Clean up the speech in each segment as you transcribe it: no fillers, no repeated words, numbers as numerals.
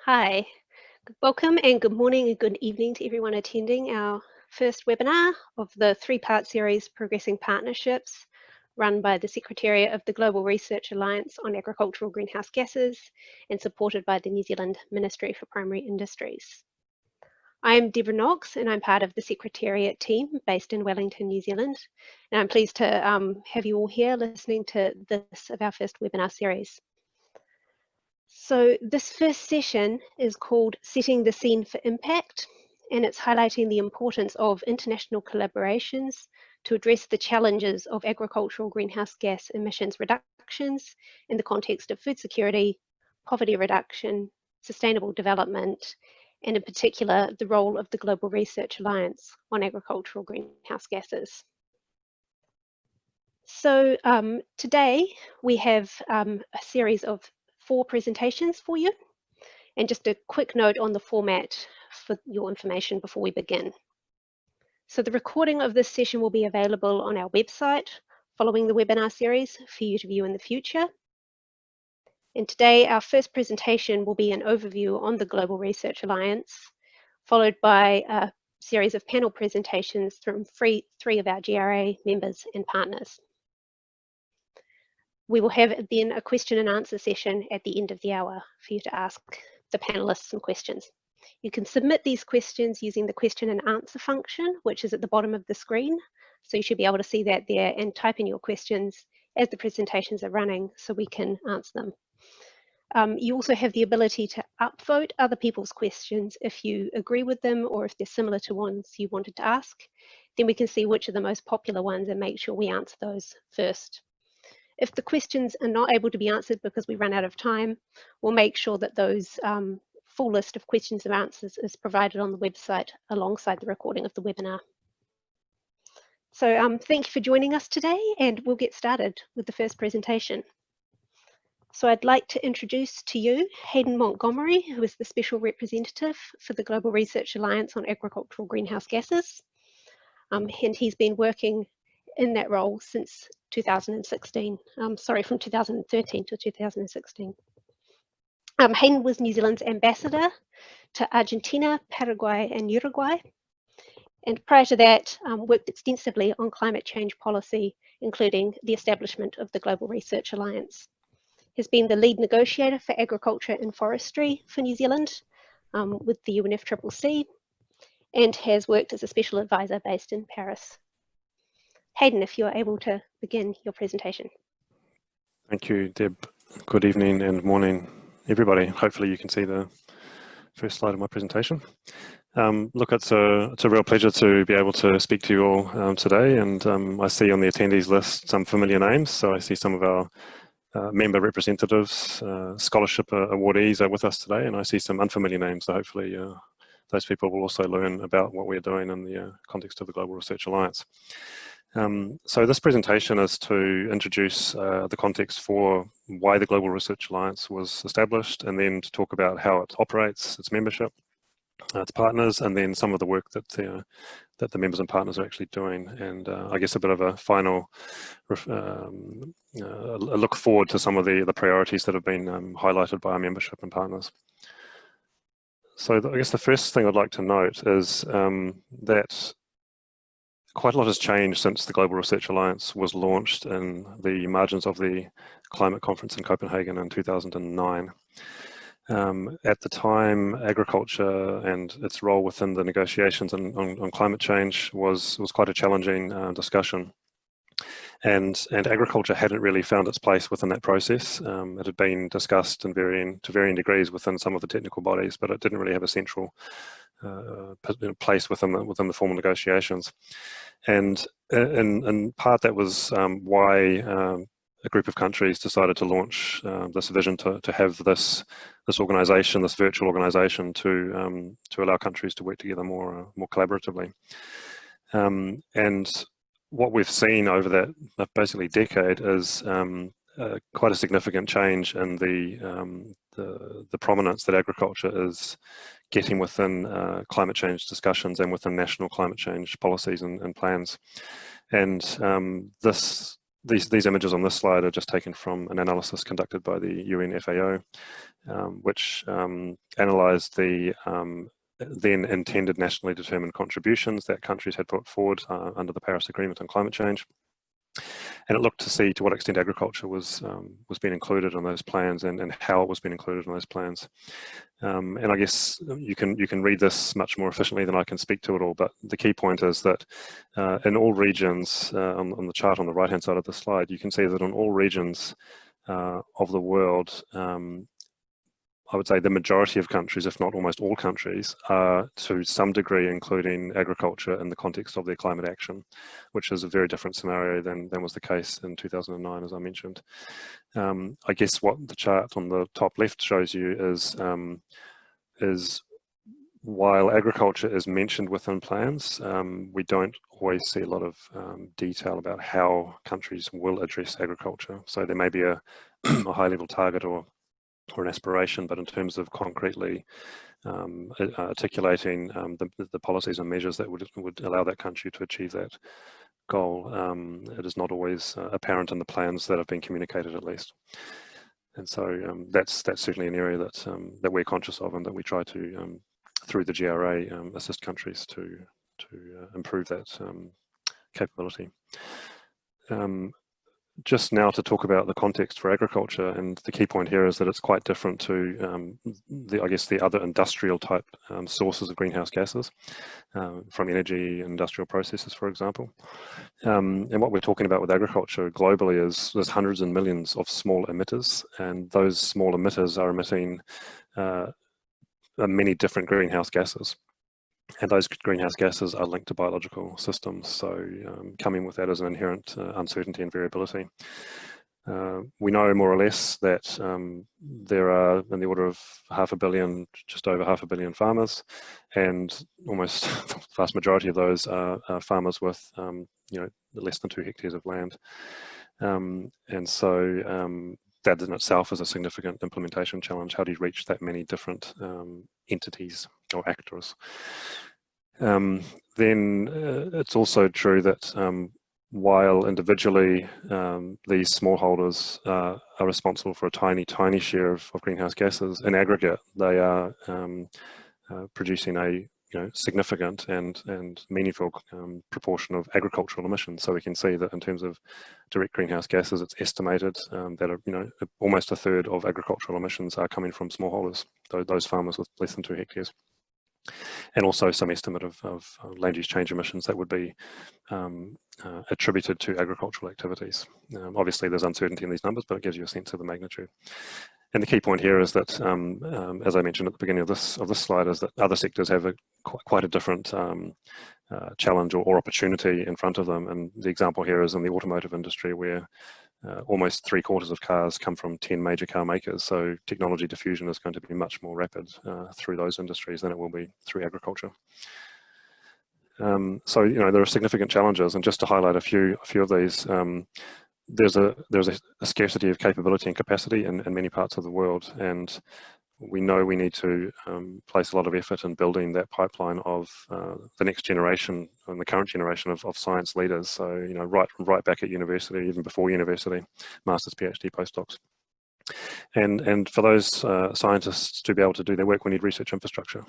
Hi, welcome and good morning and good evening to everyone attending our first webinar of the three-part series Progressing Partnerships run by the Secretariat of the Global Research Alliance on Agricultural Greenhouse Gases and supported by the New Zealand Ministry for Primary Industries. I am Deborah Knox and I'm part of the Secretariat team based in Wellington, New Zealand. And I'm pleased to have you all here listening to this of our first webinar series. So this first session is called Setting the Scene for Impact, and it's highlighting the importance of international collaborations to address the challenges of agricultural greenhouse gas emissions reductions in the context of food security, poverty reduction, sustainable development, and in particular, the role of the Global Research Alliance on agricultural greenhouse gases. So today we have a series of 4 presentations for you, and just a quick note on the format for your information before we begin. So the recording of this session will be available on our website following the webinar series for you to view in the future. And today our first presentation will be an overview on the Global Research Alliance, followed by a series of panel presentations from 3 of our GRA members and partners. We will have then a question and answer session at the end of the hour for you to ask the panelists some questions. You can submit these questions using the question and answer function, which is at the bottom of the screen. So you should be able to see that there and type in your questions as the presentations are running so we can answer them. You also have the ability to upvote other people's questions if you agree with them or if they're similar to ones you wanted to ask. Then we can see which are the most popular ones and make sure we answer those first. If the questions are not able to be answered because we run out of time, we'll make sure that those full list of questions and answers is provided on the website alongside the recording of the webinar. So thank you for joining us today, and we'll get started with the first presentation. So I'd like to introduce to you Hayden Montgomery, who is the Special Representative for the Global Research Alliance on Agricultural Greenhouse Gases. And he's been working in that role since 2016, from 2013 to 2016. Hayden was New Zealand's ambassador to Argentina, Paraguay and Uruguay. And prior to that, worked extensively on climate change policy, including the establishment of the Global Research Alliance. He's been the lead negotiator for agriculture and forestry for New Zealand with the UNFCCC, and has worked as a special advisor based in Paris. Hayden, if you're able to begin your presentation. Thank you, Deb. Good evening and morning, everybody. Hopefully you can see the first slide of my presentation. Look, it's a real pleasure to be able to speak to you all today, and I see on the attendees list some familiar names. So I see some of our member representatives, scholarship awardees are with us today, and I see some unfamiliar names. So hopefully those people will also learn about what we're doing in the context of the Global Research Alliance. So this presentation is to introduce the context for why the Global Research Alliance was established, and then to talk about how it operates, its membership, its partners, and then some of the work that the members and partners are actually doing, and I guess a bit of a final a look forward to some of the priorities that have been highlighted by our membership and partners. So I guess the first thing I'd like to note is that quite a lot has changed since the Global Research Alliance was launched in the margins of the climate conference in Copenhagen in 2009. At the time, agriculture and its role within the negotiations on climate change was quite a challenging discussion. And agriculture hadn't really found its place within that process. It had been discussed to varying degrees within some of the technical bodies, but it didn't really have a central place within the formal negotiations. And in part that was why a group of countries decided to launch this vision to have this organization, this virtual organization, to allow countries to work together more collaboratively. And what we've seen over that basically decade is quite a significant change in the prominence that agriculture is getting within climate change discussions and within national climate change policies and plans. And this these images on this slide are just taken from an analysis conducted by the UN FAO, which analysed the then intended nationally determined contributions that countries had put forward under the Paris Agreement on climate change. And it looked to see to what extent agriculture was being included in those plans and how it was being included in those plans. And I guess you can read this much more efficiently than I can speak to it all, but the key point is that in all regions, on the chart on the right-hand side of the slide, you can see that in all regions of the world, I would say the majority of countries, if not almost all countries, are to some degree including agriculture in the context of their climate action, which is a very different scenario than was the case in 2009, as I mentioned. I guess what the chart on the top left shows you is while agriculture is mentioned within plans, we don't always see a lot of detail about how countries will address agriculture. So there may be a high-level target or an aspiration, but in terms of concretely articulating the policies and measures that would allow that country to achieve that goal, it is not always apparent in the plans that have been communicated, at least. And so that's certainly an area that we're conscious of and that we try to, through the GRA, assist countries to improve that capability. Just now to talk about the context for agriculture, and the key point here is that it's quite different to I guess the other industrial type sources of greenhouse gases from energy and industrial processes, for example. And what we're talking about with agriculture globally is there's hundreds and millions of small emitters, and those small emitters are emitting many different greenhouse gases. And those greenhouse gases are linked to biological systems, so coming with that is an inherent uncertainty and variability. We know more or less that there are in the order of just over half a billion farmers, and almost the vast majority of those are farmers with less than 2 hectares of land. And so that in itself is a significant implementation challenge. How do you reach that many different entities or actors? Then it's also true that while individually these smallholders are responsible for a tiny share of greenhouse gases, in aggregate they are producing a significant and meaningful proportion of agricultural emissions. So we can see that in terms of direct greenhouse gases, it's estimated that almost a third of agricultural emissions are coming from smallholders, those farmers with less than 2 hectares. And also some estimate of land use change emissions that would be attributed to agricultural activities. Obviously there's uncertainty in these numbers, but it gives you a sense of the magnitude. And the key point here is that, as I mentioned at the beginning of this slide, is that other sectors have quite a different challenge or opportunity in front of them. And the example here is in the automotive industry, where almost 3/4 of cars come from 10 major car makers. So technology diffusion is going to be much more rapid through those industries than it will be through agriculture. So there are significant challenges, and just to highlight a few of these. There's a scarcity of capability and capacity in many parts of the world, and we know we need to place a lot of effort in building that pipeline of the next generation and the current generation of science leaders. So right back at university, even before university, masters, PhD, postdocs. And for those scientists to be able to do their work, we need research infrastructure.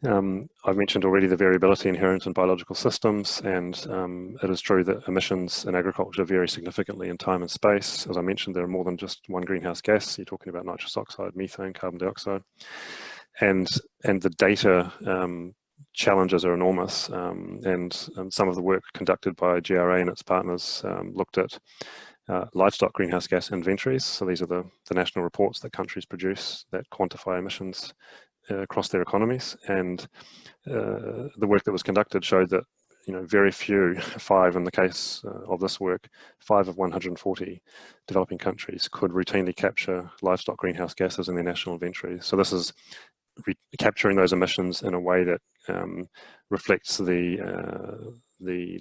I've mentioned already the variability inherent in biological systems, and it is true that emissions in agriculture vary significantly in time and space. As I mentioned, there are more than just one greenhouse gas. You're talking about nitrous oxide, methane, carbon dioxide, and the data challenges are enormous. And some of the work conducted by GRA and its partners looked at livestock greenhouse gas inventories. So these are the national reports that countries produce that quantify emissions across their economies, and the work that was conducted showed that very few, 5 in the case of this work, 5 of 140 developing countries could routinely capture livestock greenhouse gases in their national inventory. So this is capturing those emissions in a way that reflects the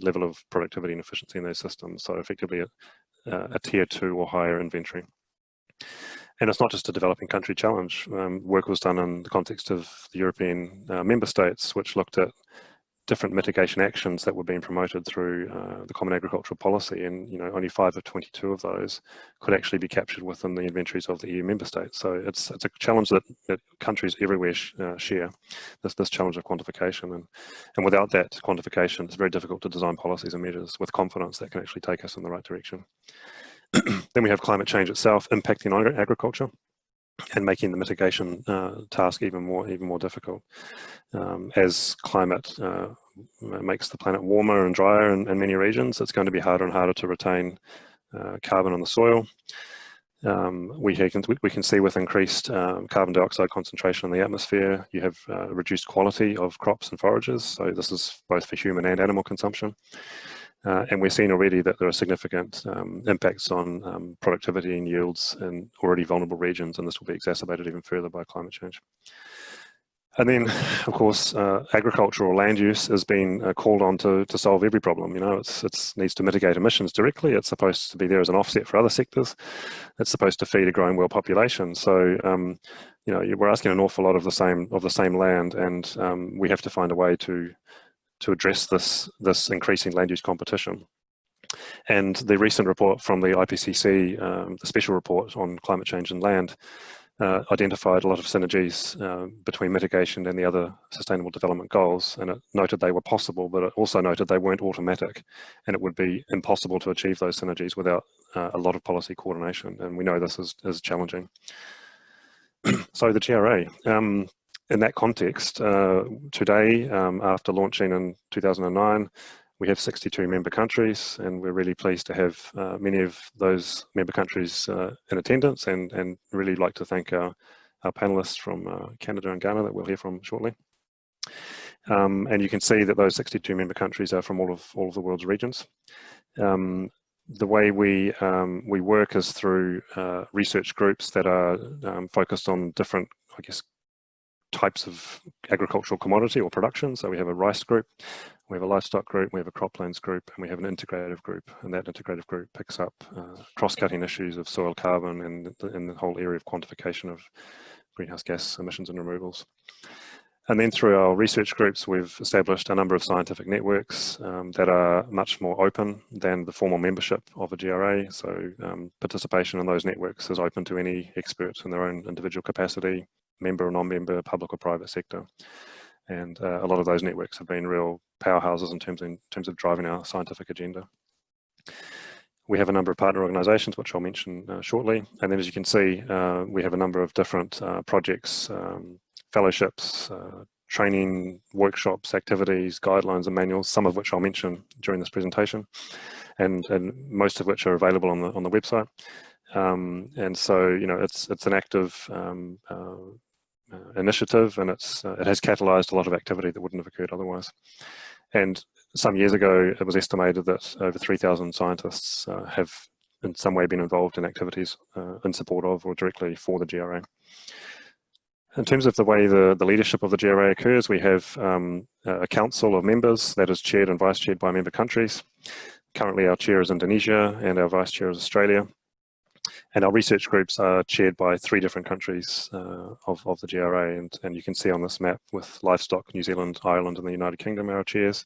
level of productivity and efficiency in those systems. So effectively a tier 2 or higher inventory. And it's not just a developing country challenge. Work was done in the context of the European member states, which looked at different mitigation actions that were being promoted through the Common Agricultural Policy, and only 5 of 22 of those could actually be captured within the inventories of the EU member states. So it's a challenge that countries everywhere share, this challenge of quantification, and without that quantification, it's very difficult to design policies and measures with confidence that can actually take us in the right direction. Then we have climate change itself impacting agriculture and making the mitigation task even more difficult. As climate makes the planet warmer and drier in many regions, it's going to be harder and harder to retain carbon in the soil. We can see with increased carbon dioxide concentration in the atmosphere, you have reduced quality of crops and forages. So this is both for human and animal consumption. And we're seeing already that there are significant impacts on productivity and yields in already vulnerable regions, and this will be exacerbated even further by climate change. And then, of course, agricultural land use has been called on to solve every problem. It needs to mitigate emissions directly. It's supposed to be there as an offset for other sectors. It's supposed to feed a growing world population. So, we're asking an awful lot of the same land, and we have to find a way to address this increasing land use competition. And the recent report from the IPCC, the special report on climate change and land, identified a lot of synergies between mitigation and the other sustainable development goals, and it noted they were possible, but it also noted they weren't automatic, and it would be impossible to achieve those synergies without a lot of policy coordination, and we know this is challenging. So the GRA, in that context, today, after launching in 2009, we have 62 member countries, and we're really pleased to have many of those member countries in attendance, and really like to thank our panelists from Canada and Ghana that we'll hear from shortly. And you can see that those 62 member countries are from all of the world's regions. The way we work is through research groups that are focused on different, types of agricultural commodity or production. So we have a rice group, we have a livestock group, we have a croplands group, and we have an integrative group. And that integrative group picks up cross-cutting issues of soil carbon and the whole area of quantification of greenhouse gas emissions and removals. And then through our research groups, we've established a number of scientific networks that are much more open than the formal membership of a GRA. So participation in those networks is open to any expert in their own individual capacity, member or non-member, public or private sector. And a lot of those networks have been real powerhouses in terms of driving our scientific agenda. We have a number of partner organisations, which I'll mention shortly. And then as you can see, we have a number of different projects, fellowships, training, workshops, activities, guidelines and manuals, some of which I'll mention during this presentation, and most of which are available on the website. And so, it's an active initiative, and it has catalysed a lot of activity that wouldn't have occurred otherwise. And some years ago, it was estimated that over 3,000 scientists have in some way been involved in activities in support of or directly for the GRA. In terms of the way the leadership of the GRA occurs, we have a council of members that is chaired and vice chaired by member countries. Currently our chair is Indonesia and our vice chair is Australia. And our research groups are chaired by 3 different countries of the GRA, and you can see on this map with livestock, New Zealand, Ireland and the United Kingdom are our chairs.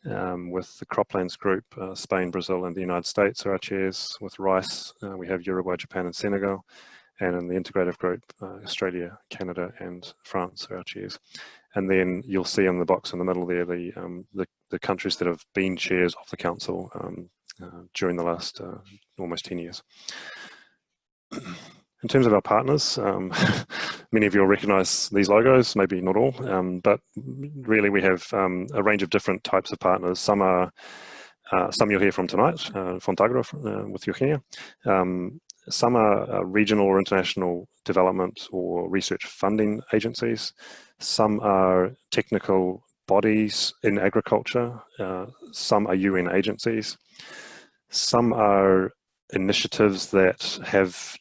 With the croplands group, Spain, Brazil and the United States are our chairs. With rice, we have Uruguay, Japan and Senegal. And in the integrative group, Australia, Canada and France are our chairs. And then you'll see on the box in the middle there the countries that have been chairs of the council during the last almost 10 years. In terms of our partners, many of you will recognise these logos, maybe not all, but really we have a range of different types of partners. Some you'll hear from tonight, Fontagro with Eugenia. Some are regional or international development or research funding agencies. Some are technical bodies in agriculture. Some are UN agencies. Some are initiatives that have,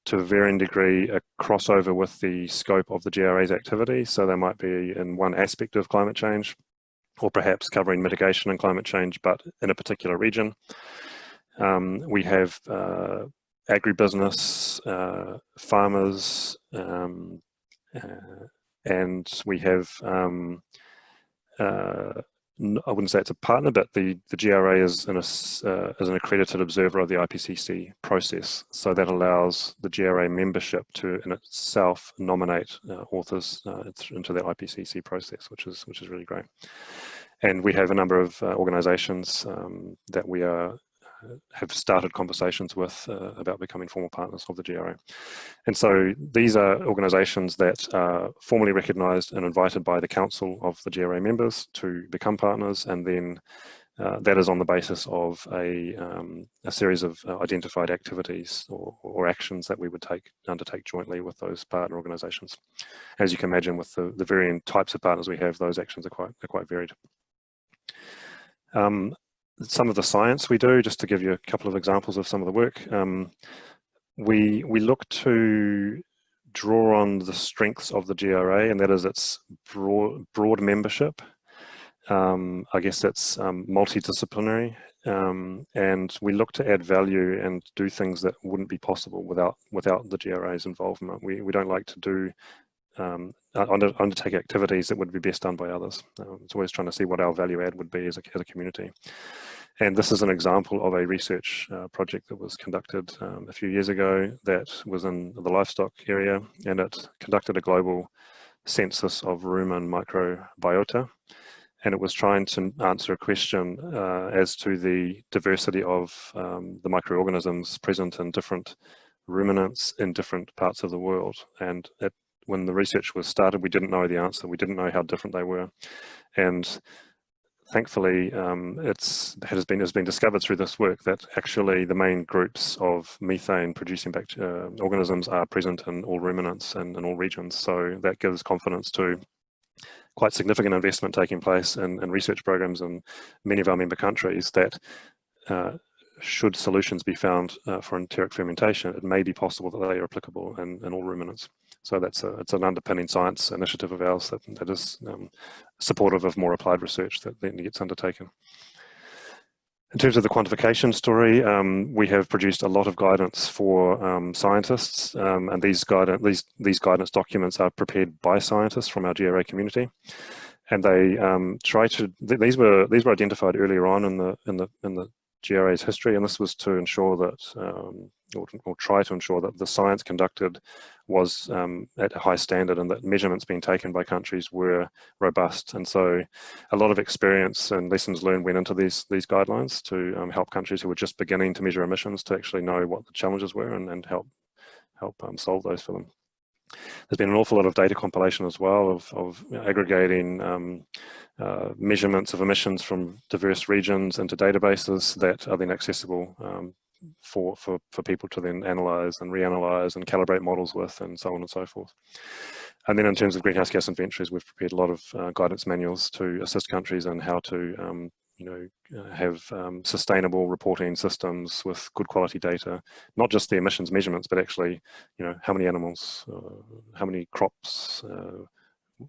to a varying degree, a crossover with the scope of the GRA's activity. So they might be in one aspect of climate change, or perhaps covering mitigation and climate change, but in a particular region. We have agribusiness, farmers, and we have I wouldn't say it's a partner, but the GRA is an accredited observer of the IPCC process. So that allows the GRA membership to, in itself, nominate authors into the IPCC process, which is really great. And we have a number of organisations that we have started conversations with about becoming formal partners of the GRA. And so these are organisations that are formally recognised and invited by the council of the GRA members to become partners, and then that is on the basis of a series of identified activities or actions that we would undertake jointly with those partner organisations. As you can imagine, with the varying types of partners we have, those actions are quite varied. Some of the science we do, just to give you a couple of examples of some of the work, we look to draw on the strengths of the GRA, and that is its broad membership. I guess it's multidisciplinary, and we look to add value and do things that wouldn't be possible without the GRA's involvement. We don't like to do undertake activities that would be best done by others. It's always trying to see what our value add would be as a community. And this is an example of a research project that was conducted a few years ago that was in the livestock area, and it conducted a global census of rumen microbiota, and it was trying to answer a question as to the diversity of the microorganisms present in different ruminants in different parts of the world. And when the research was started, we didn't know the answer. We didn't know how different they were. And thankfully, it has been discovered through this work that actually the main groups of methane producing organisms are present in all ruminants and in all regions. So that gives confidence to quite significant investment taking place in research programs in many of our member countries that should solutions be found for enteric fermentation, it may be possible that they are applicable in all ruminants. So it's an underpinning science initiative of ours that is supportive of more applied research that then gets undertaken. In terms of the quantification story, we have produced a lot of guidance for scientists, and these guidance documents are prepared by scientists from our GRA community, and they these were identified earlier on in the GRA's history, and this was to ensure that or try to ensure that the science conducted was at a high standard and that measurements being taken by countries were robust. And so a lot of experience and lessons learned went into these guidelines to help countries who were just beginning to measure emissions to actually know what the challenges were and help solve those for them. There's been an awful lot of data compilation as well of aggregating measurements of emissions from diverse regions into databases that are then accessible for people to then analyse and reanalyse and calibrate models with, and so on and so forth. And then in terms of greenhouse gas inventories, we've prepared a lot of guidance manuals to assist countries in how to have sustainable reporting systems with good quality data, not just the emissions measurements, but actually, how many animals, how many crops,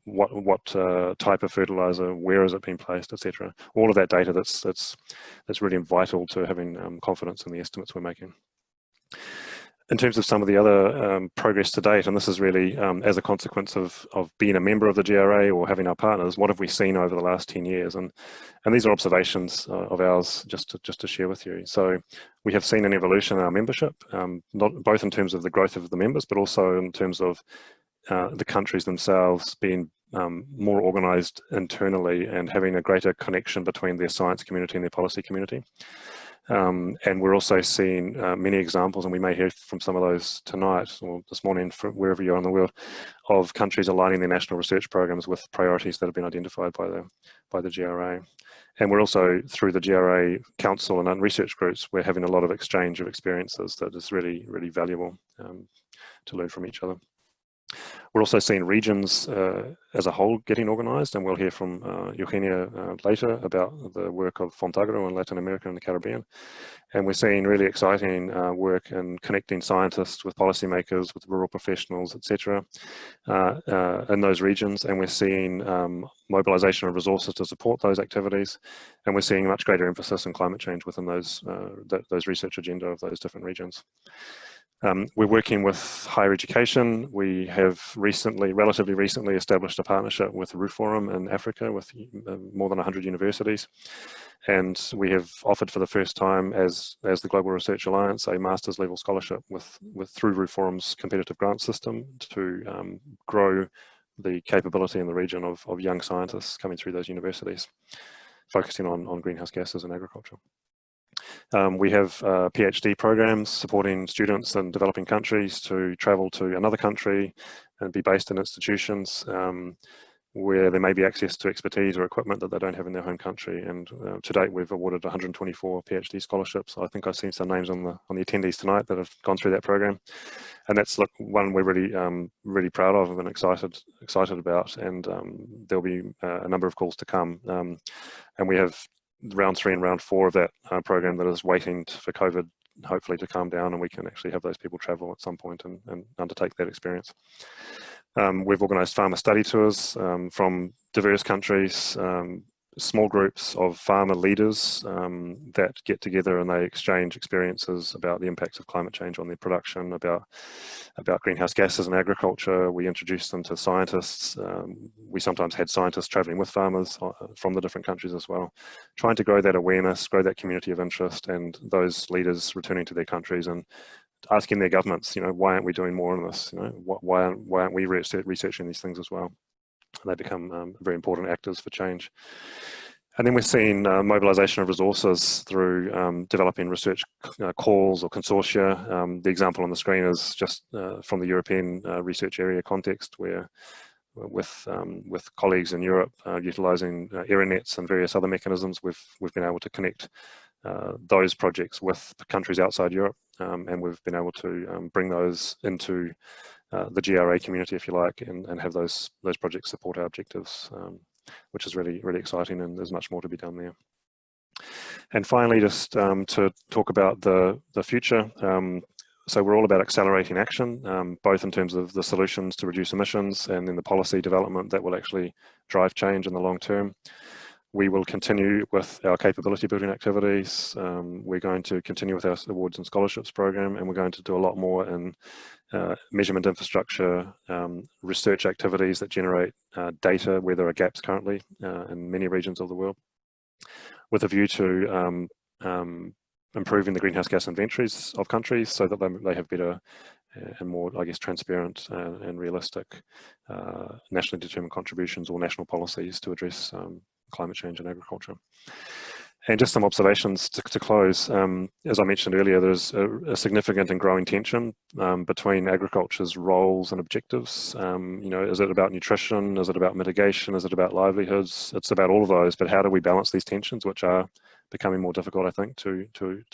what type of fertilizer, where has it been placed, etc. All of that data that's really vital to having confidence in the estimates we're making. In terms of some of the other progress to date, and this is really as a consequence of being a member of the GRA or having our partners, what have we seen over the last 10 years? And these are observations of ours just to share with you. So we have seen an evolution in our membership, both in terms of the growth of the members, but also in terms of the countries themselves being more organised internally and having a greater connection between their science community and their policy community. And we're also seeing many examples, and we may hear from some of those tonight or this morning, from wherever you are in the world, of countries aligning their national research programs with priorities that have been identified by the GRA. And we're also, through the GRA Council and research groups, we're having a lot of exchange of experiences that is really, really valuable to learn from each other. We're also seeing regions as a whole getting organised, and we'll hear from Eugenia later about the work of Fontagro in Latin America and the Caribbean. And we're seeing really exciting work in connecting scientists with policymakers, with rural professionals, etc. In those regions, and we're seeing mobilisation of resources to support those activities, and we're seeing much greater emphasis on climate change within those research agenda of those different regions. We're working with higher education. We have relatively recently established a partnership with Roof Forum in Africa with more than 100 universities. And we have offered for the first time as the Global Research Alliance a master's level scholarship through Roof Forum's competitive grant system to grow the capability in the region of young scientists coming through those universities, focusing on greenhouse gases and agriculture. We have PhD programs supporting students in developing countries to travel to another country and be based in institutions where there may be access to expertise or equipment that they don't have in their home country. And to date, we've awarded 124 PhD scholarships. I think I've seen some names on the attendees tonight that have gone through that program, and that's one we're really proud of and excited about. And there'll be a number of calls to come, and we have round 3 and round 4 of that program that is waiting for COVID hopefully to calm down, and we can actually have those people travel at some point and undertake that experience. We've organised farmer study tours from diverse countries, small groups of farmer leaders that get together and they exchange experiences about the impacts of climate change on their production, about greenhouse gases and agriculture. We introduce them to scientists. We sometimes had scientists travelling with farmers from the different countries as well, trying to grow that awareness, grow that community of interest, and those leaders returning to their countries and asking their governments, why aren't we doing more on this? Why aren't we researching these things as well? And they become very important actors for change. And then we're seeing mobilisation of resources through developing research calls or consortia. The example on the screen is just from the European research area context, where with colleagues in Europe utilising aeronets and various other mechanisms, we've been able to connect those projects with countries outside Europe, and we've been able to bring those into the GRA community, if you like, and have those projects support our objectives, which is really, really exciting, and there's much more to be done there. And finally, just to talk about the future. So we're all about accelerating action, both in terms of the solutions to reduce emissions and then the policy development that will actually drive change in the long term. We will continue with our capability building activities. We're going to continue with our awards and scholarships program, and we're going to do a lot more in measurement infrastructure, research activities that generate data where there are gaps currently in many regions of the world, with a view to improving the greenhouse gas inventories of countries so that they have better and more, I guess, transparent and realistic nationally determined contributions or national policies to address climate change and agriculture. And just some observations to close. As I mentioned earlier, there's a significant and growing tension between agriculture's roles and objectives. Is it about nutrition? Is it about mitigation? Is it about livelihoods? It's about all of those, but how do we balance these tensions, which are becoming more difficult, I think, to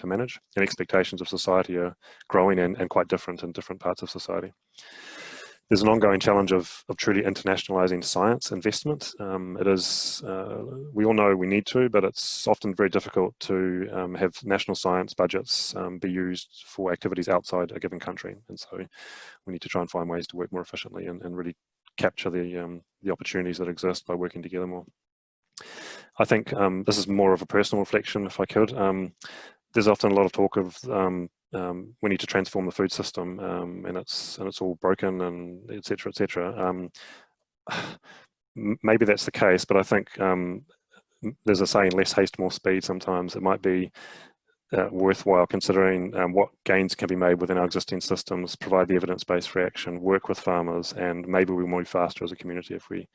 manage? And expectations of society are growing and quite different in different parts of society. There's an ongoing challenge of truly internationalizing science investment. It is, we all know we need to, but it's often very difficult to have national science budgets be used for activities outside a given country. And so we need to try and find ways to work more efficiently and really capture the opportunities that exist by working together more. I think this is more of a personal reflection, if I could. There's often a lot of talk of we need to transform the food system, and it's all broken, and et cetera. Maybe that's the case, but I think there's a saying, less haste, more speed. Sometimes it might be worthwhile considering what gains can be made within our existing systems, provide the evidence base for action, work with farmers, and maybe we'll move faster as a community if we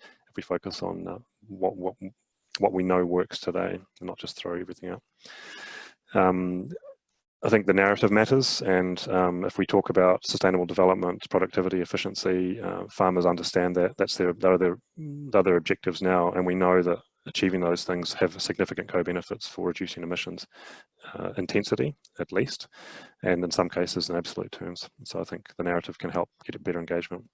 focus on what we know works today and not just throw everything out. I think the narrative matters, and if we talk about sustainable development, productivity, efficiency, farmers understand that they're their objectives now, and we know that achieving those things have significant co-benefits for reducing emissions intensity, at least, and in some cases in absolute terms. So I think the narrative can help get a better engagement.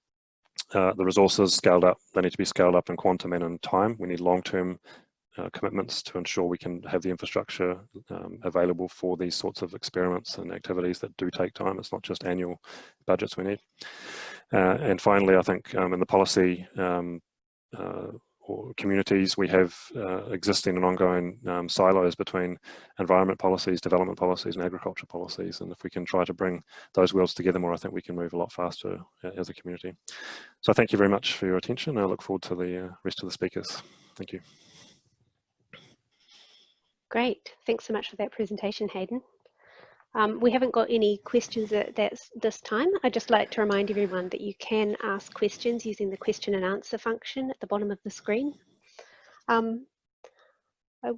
The resources scaled up, they need to be scaled up in quantum and in time. We need long-term commitments to ensure we can have the infrastructure available for these sorts of experiments and activities that do take time. It's not just annual budgets we need. And finally, I think in the policy or communities, we have existing and ongoing silos between environment policies, development policies, and agriculture policies. And if we can try to bring those worlds together more, I think we can move a lot faster as a community. So thank you very much for your attention. I look forward to the rest of the speakers. Thank you. Great. Thanks so much for that presentation, Hayden. We haven't got any questions at this time. I'd just like to remind everyone that you can ask questions using the question and answer function at the bottom of the screen.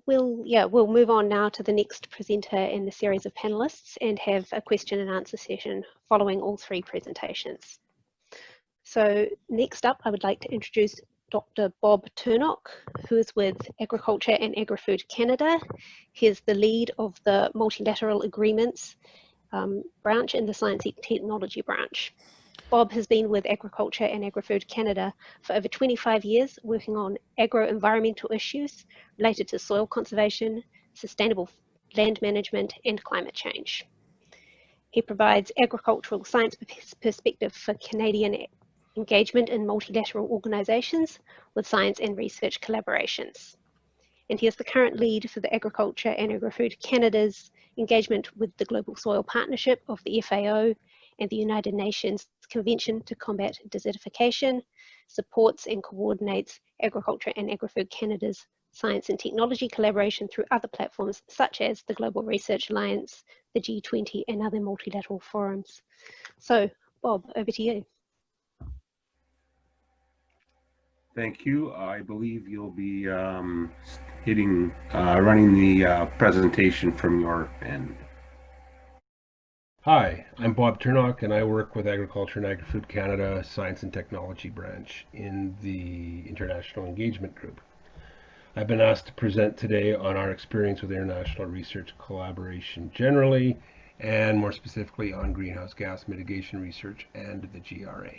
We'll move on now to the next presenter in the series of panelists and have a question and answer session following all three presentations. So next up, I would like to introduce Dr. Bob Turnock, who is with Agriculture and Agri-Food Canada. He's the lead of the Multilateral Agreements branch in the Science and Technology branch. Bob has been with Agriculture and Agri-Food Canada for over 25 years, working on agro-environmental issues related to soil conservation, sustainable land management, and climate change. He provides agricultural science perspective for Canadian engagement in multilateral organisations with science and research collaborations. And he is the current lead for the Agriculture and Agri-Food Canada's engagement with the Global Soil Partnership of the FAO and the United Nations Convention to Combat Desertification, supports and coordinates Agriculture and Agri-Food Canada's science and technology collaboration through other platforms such as the Global Research Alliance, the G20 and other multilateral forums. So Bob, over to you. Thank you. I believe you'll be running the presentation from your end. Hi, I'm Bob Turnock, and I work with Agriculture and Agri-Food Canada Science and Technology branch in the International Engagement Group. I've been asked to present today on our experience with international research collaboration generally, and more specifically on greenhouse gas mitigation research and the GRA.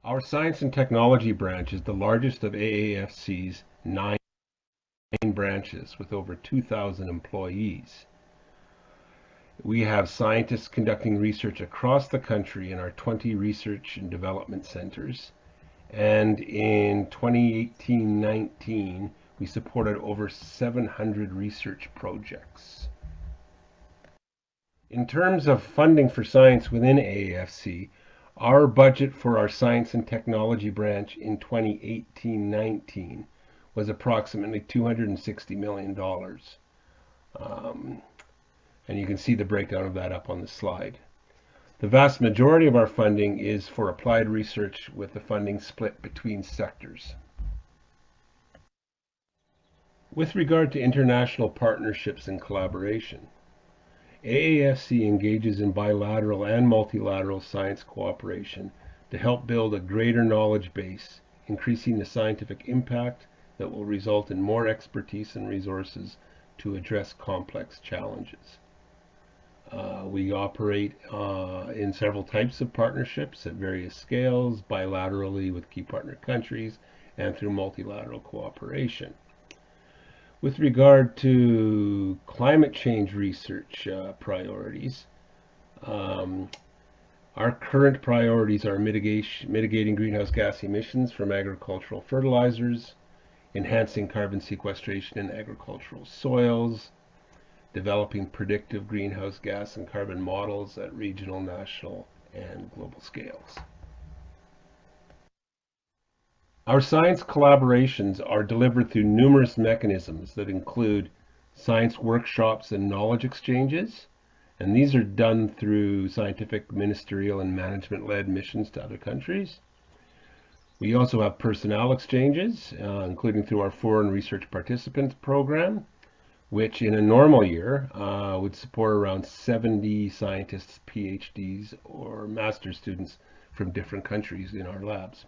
Our Science and Technology branch is the largest of AAFC's 9 branches with over 2,000 employees. We have scientists conducting research across the country in our 20 research and development centers. And in 2018-19, we supported over 700 research projects. In terms of funding for science within AAFC, our budget for our Science and Technology branch in 2018-19 was approximately $260 million. And you can see the breakdown of that up on the slide. The vast majority of our funding is for applied research, with the funding split between sectors. With regard to international partnerships and collaboration, AAFC engages in bilateral and multilateral science cooperation to help build a greater knowledge base, increasing the scientific impact that will result in more expertise and resources to address complex challenges. We operate in several types of partnerships at various scales, bilaterally with key partner countries, and through multilateral cooperation. With regard to climate change research priorities, our current priorities are mitigating greenhouse gas emissions from agricultural fertilizers, enhancing carbon sequestration in agricultural soils, developing predictive greenhouse gas and carbon models at regional, national, and global scales. Our science collaborations are delivered through numerous mechanisms that include science workshops and knowledge exchanges, and these are done through scientific, ministerial, and management-led missions to other countries. We also have personnel exchanges, including through our Foreign Research Participants Program, which in a normal year would support around 70 scientists, PhDs, or master's students from different countries in our labs.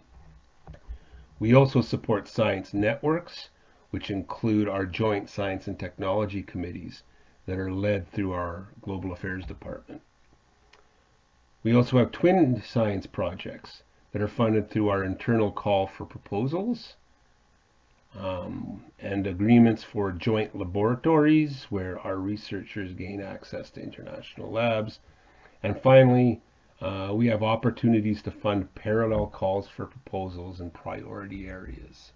We also support science networks, which include our joint science and technology committees that are led through our Global Affairs Department. We also have twin science projects that are funded through our internal call for proposals, and agreements for joint laboratories where our researchers gain access to international labs. And finally, We have opportunities to fund parallel calls for proposals in priority areas.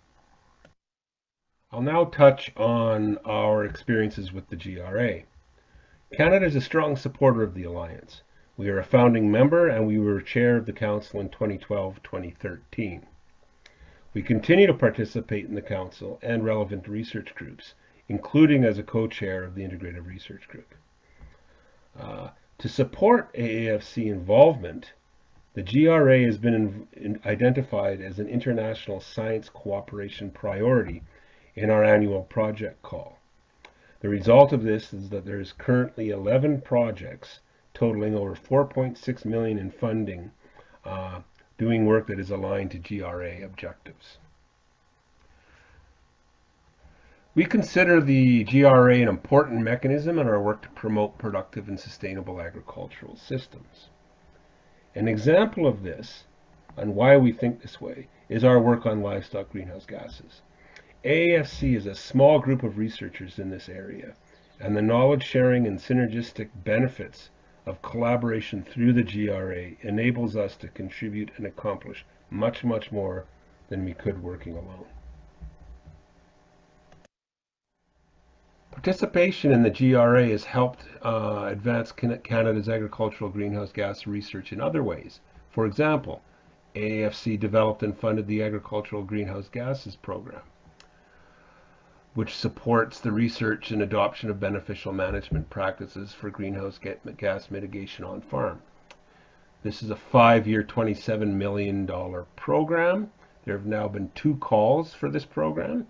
I'll now touch on our experiences with the GRA. Canada is a strong supporter of the Alliance. We are a founding member and we were chair of the Council in 2012-2013. We continue to participate in the Council and relevant research groups, including as a co-chair of the Integrative Research Group. To support AAFC involvement, the GRA has been identified as an international science cooperation priority in our annual project call. The result of this is that there is currently 11 projects totaling over 4.6 million in funding doing work that is aligned to GRA objectives. We consider the GRA an important mechanism in our work to promote productive and sustainable agricultural systems. An example of this, and why we think this way, is our work on livestock greenhouse gases. AAFC is a small group of researchers in this area, and the knowledge sharing and synergistic benefits of collaboration through the GRA enables us to contribute and accomplish much, much more than we could working alone. Participation in the GRA has helped advance Canada's agricultural greenhouse gas research in other ways. For example, AAFC developed and funded the Agricultural Greenhouse Gases Program, which supports the research and adoption of beneficial management practices for greenhouse gas mitigation on farm. This is a 5-year, $27 million program. There have now been 2 calls for this program,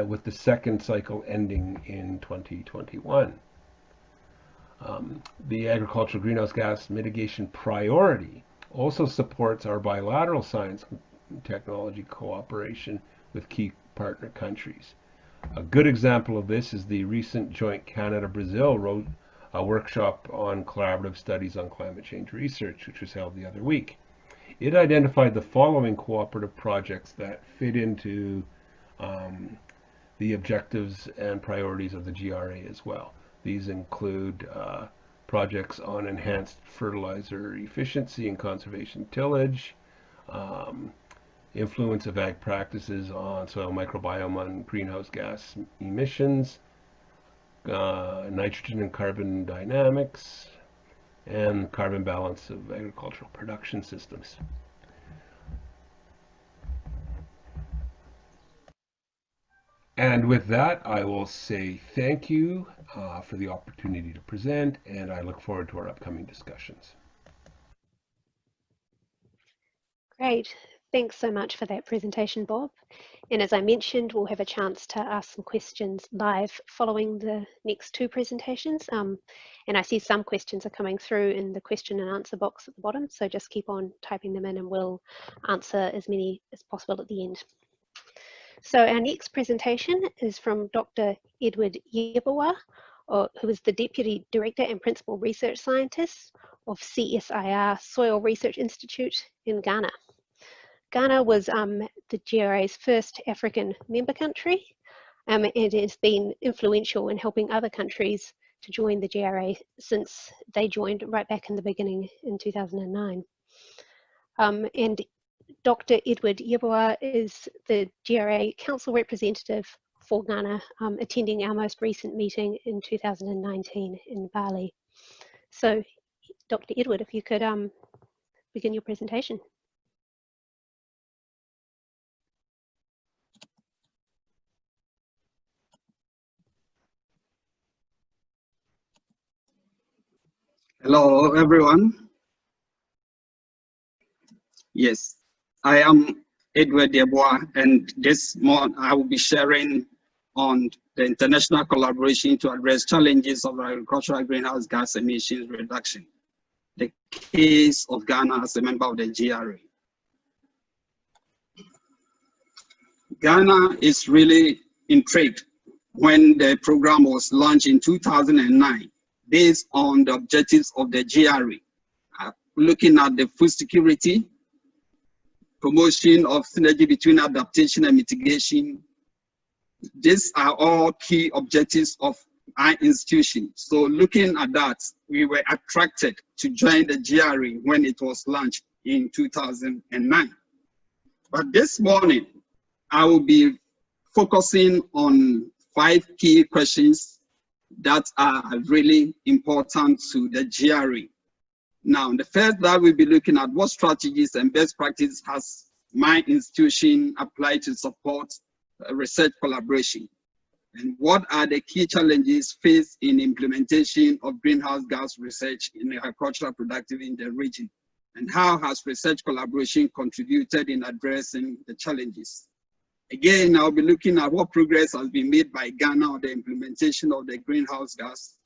with the second cycle ending in 2021. The Agricultural Greenhouse Gas Mitigation Priority also supports our bilateral science and technology cooperation with key partner countries. A good example of this is the recent joint Canada-Brazil workshop on collaborative studies on climate change research, which was held the other week. It identified the following cooperative projects that fit into the objectives and priorities of the GRA as well. These include projects on enhanced fertilizer efficiency and conservation tillage, influence of ag practices on soil microbiome and greenhouse gas emissions, nitrogen and carbon dynamics, and carbon balance of agricultural production systems. And with that, I will say thank you for the opportunity to present, and I look forward to our upcoming discussions. Great. Thanks so much for that presentation, Bob. And as I mentioned, we'll have a chance to ask some questions live following the next 2 presentations. And I see some questions are coming through in the question and answer box at the bottom, so just keep on typing them in and we'll answer as many as possible at the end. So our next presentation is from Dr. Edward Yeboah, who is the Deputy Director and Principal Research Scientist of CSIR Soil Research Institute in Ghana. Ghana was the GRA's first African member country, and it has been influential in helping other countries to join the GRA since they joined right back in the beginning in 2009. And Dr. Edward Yeboah is the GRA Council representative for Ghana, attending our most recent meeting in 2019 in Bali. So, Dr. Edward, if you could begin your presentation. Hello, everyone. Yes, I am Edward Yeboah, and this month I will be sharing on the international collaboration to address challenges of agricultural greenhouse gas emissions reduction, the case of Ghana as a member of the GRA. Ghana is really intrigued when the program was launched in 2009, based on the objectives of the GRA, looking at the food security, promotion of synergy between adaptation and mitigation. These are all key objectives of our institution. So looking at that, we were attracted to join the GRE when it was launched in 2009. But this morning, I will be focusing on 5 key questions that are really important to the GRE. Now, the first that we'll be looking at, what strategies and best practice has my institution applied to support research collaboration? And what are the key challenges faced in implementation of greenhouse gas research in agricultural productivity in the region? And how has research collaboration contributed in addressing the challenges? Again, I'll be looking at what progress has been made by Ghana on the implementation of the greenhouse gas.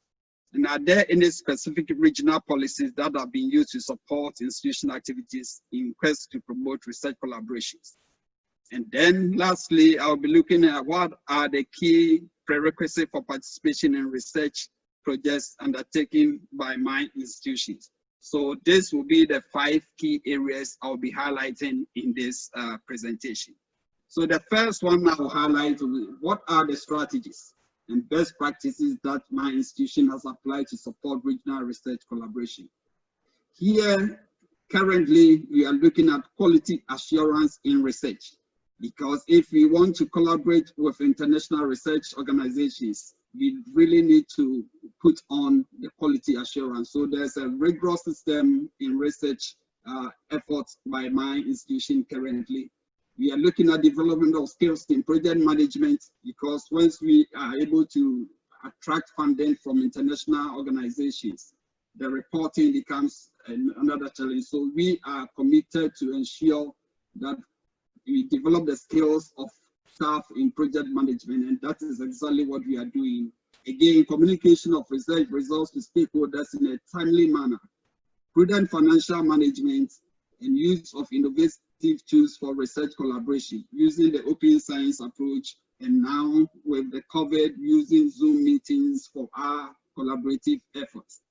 And are there any specific regional policies that have been used to support institutional activities in quest to promote research collaborations? And then lastly, I'll be looking at what are the key prerequisites for participation in research projects undertaken by my institutions. So this will be the 5 key areas I'll be highlighting in this presentation. So the first one I will highlight, what are the strategies and best practices that my institution has applied to support regional research collaboration? Here, currently, we are looking at quality assurance in research, because if we want to collaborate with international research organizations, we really need to put on the quality assurance. So there's a rigorous system in research efforts by my institution currently. We are looking at development of skills in project management, because once we are able to attract funding from international organizations, the reporting becomes another challenge. So we are committed to ensure that we develop the skills of staff in project management, and that is exactly what we are doing. Again, communication of research results to stakeholders in a timely manner, prudent financial management, and use of innovative tools for research collaboration using the open science approach, and now with the COVID, using Zoom meetings for our collaborative efforts.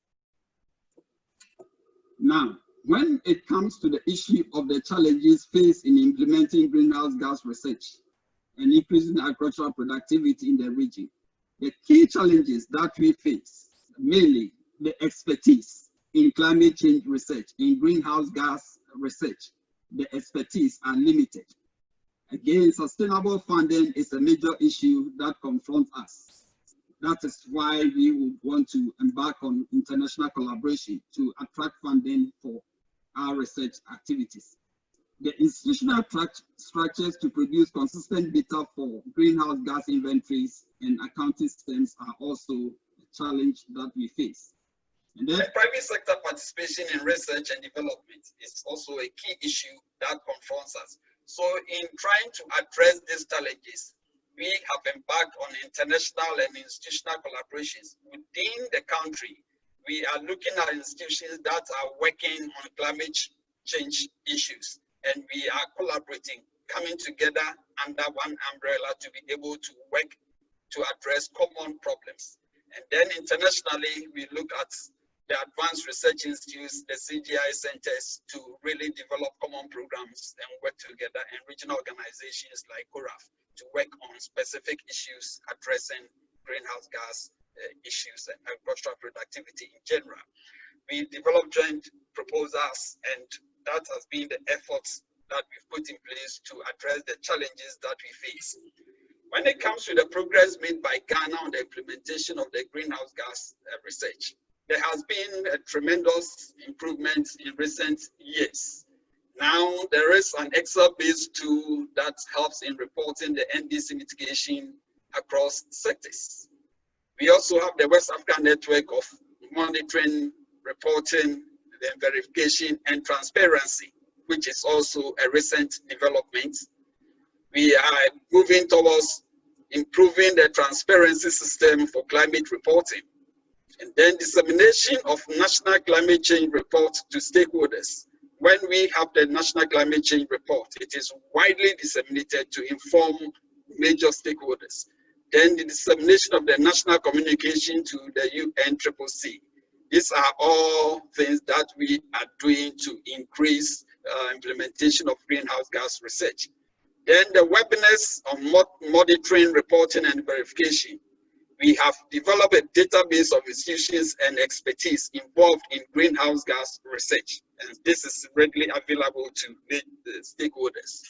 Now, when it comes to the issue of the challenges faced in implementing greenhouse gas research and increasing agricultural productivity in the region, the key challenges that we face, mainly the expertise in climate change research, in greenhouse gas research, the expertise are limited. Again, sustainable funding is a major issue that confronts us. That is why we would want to embark on international collaboration to attract funding for our research activities. The institutional structures to produce consistent data for greenhouse gas inventories and accounting systems are also a challenge that we face. And then private sector participation in research and development is also a key issue that confronts us. So in trying to address these challenges, we have embarked on international and institutional collaborations within the country. We are looking at institutions that are working on climate change issues, and we are collaborating, coming together under one umbrella to be able to work to address common problems. And then internationally, we look at the advanced research institutes, the CGI centers, to really develop common programs and work together, and regional organizations like CORAF to work on specific issues addressing greenhouse gas issues and agricultural productivity in general. We developed joint proposals, and that has been the efforts that we've put in place to address the challenges that we face. When it comes to the progress made by Ghana on the implementation of the greenhouse gas research, there has been a tremendous improvement in recent years. Now there is an Excel-based tool that helps in reporting the NDC mitigation across sectors. We also have the West African network of monitoring, reporting, the verification and transparency, which is also a recent development. We are moving towards improving the transparency system for climate reporting, and then dissemination of national climate change report to stakeholders. When we have the national climate change report, it is widely disseminated to inform major stakeholders. Then the dissemination of the national communication to the UNCCC. These are all things that we are doing to increase implementation of greenhouse gas research. Then the webinars on monitoring, reporting, and verification. We have developed a database of institutions and expertise involved in greenhouse gas research, and this is readily available to the stakeholders.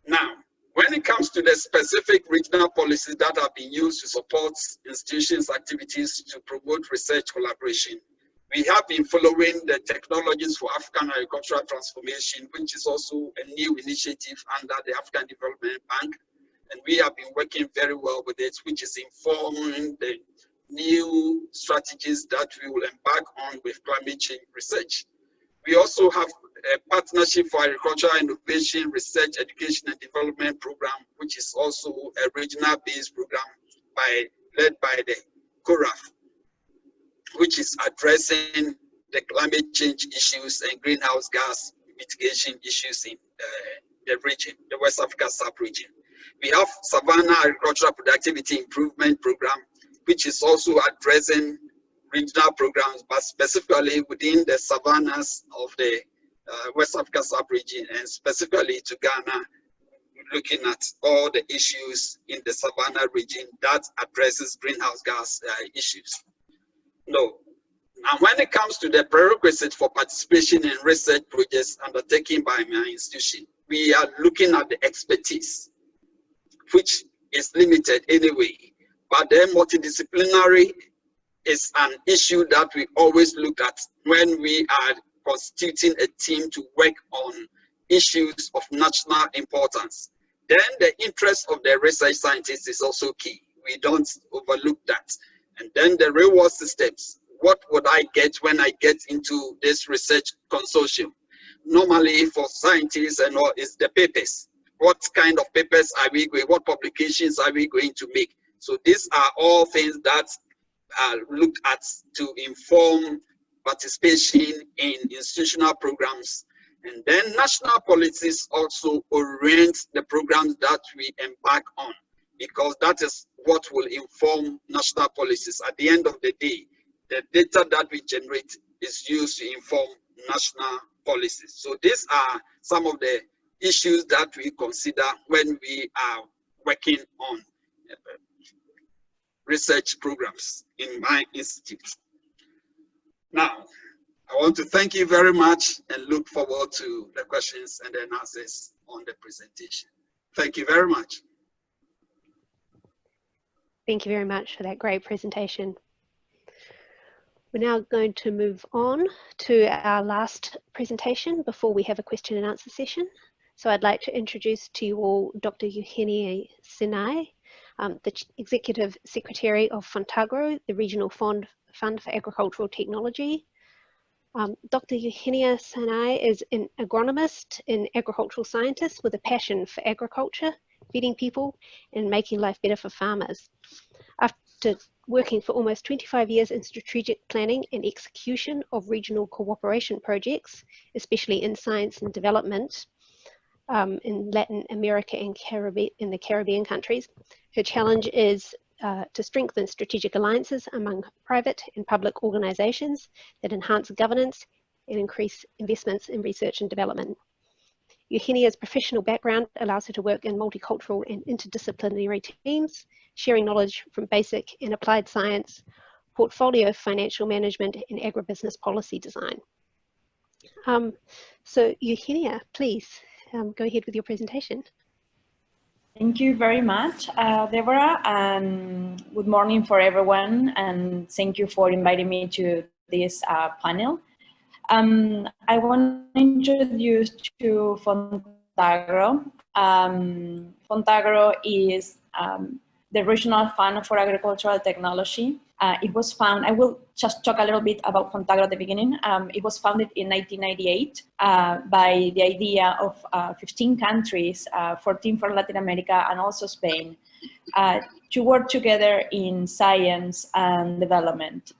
Now, when it comes to the specific regional policies that have been used to support institutions' activities to promote research collaboration, we have been following the Technologies for African Agricultural Transformation, which is also a new initiative under the African Development Bank. And we have been working very well with it, which is informing the new strategies that we will embark on with climate change research. We also have a Partnership for Agricultural Innovation, Research, Education and Development program, which is also a regional-based program led by the CORAF, which is addressing the climate change issues and greenhouse gas mitigation issues in the region, the West Africa sub-region. We have Savannah Agricultural Productivity Improvement Program, which is also addressing regional programs, but specifically within the savannas of the West Africa sub-region, and specifically to Ghana, looking at all the issues in the Savannah region that addresses greenhouse gas issues. No. And when it comes to the prerequisites for participation in research projects undertaken by my institution, we are looking at the expertise, which is limited anyway, but then multidisciplinary is an issue that we always look at when we are constituting a team to work on issues of national importance. Then the interest of the research scientists is also key. We don't overlook that. And then the reward systems. What would I get when I get into this research consortium? Normally for scientists and all is the papers. What kind of papers are we going, what publications are we going to make? So these are all things that are looked at to inform participation in institutional programs. And then national policies also orient the programs that we embark on, because that is what will inform national policies. At the end of the day, the data that we generate is used to inform national policies. So these are some of the issues that we consider when we are working on research programs in my institute. Now, I want to thank you very much and look forward to the questions and the answers on the presentation. Thank you very much. Thank you very much for that great presentation. We're now going to move on to our last presentation before we have a question and answer session. So I'd like to introduce to you all Dr. Eugenia Sinai, the Executive Secretary of Fontagro, the Regional Fund for Agricultural Technology. Dr. Eugenia Sinai is an agronomist and agricultural scientist with a passion for agriculture, feeding people, and making life better for farmers. After working for almost 25 years in strategic planning and execution of regional cooperation projects, especially in science and development in Latin America and in the Caribbean countries, her challenge is to strengthen strategic alliances among private and public organizations that enhance governance and increase investments in research and development. Eugenia's professional background allows her to work in multicultural and interdisciplinary teams, sharing knowledge from basic and applied science, portfolio financial management, and agribusiness policy design. So Eugenia, please go ahead with your presentation. Thank you very much, Deborah, and good morning for everyone, and thank you for inviting me to this panel. I want to introduce to Fontagro. Fontagro is the Regional Fund for Agricultural Technology. It was found, I will just talk a little bit about Fontagro at the beginning. It was founded in 1998 by the idea of 15 countries, 14 for Latin America and also Spain, to work together in science and development.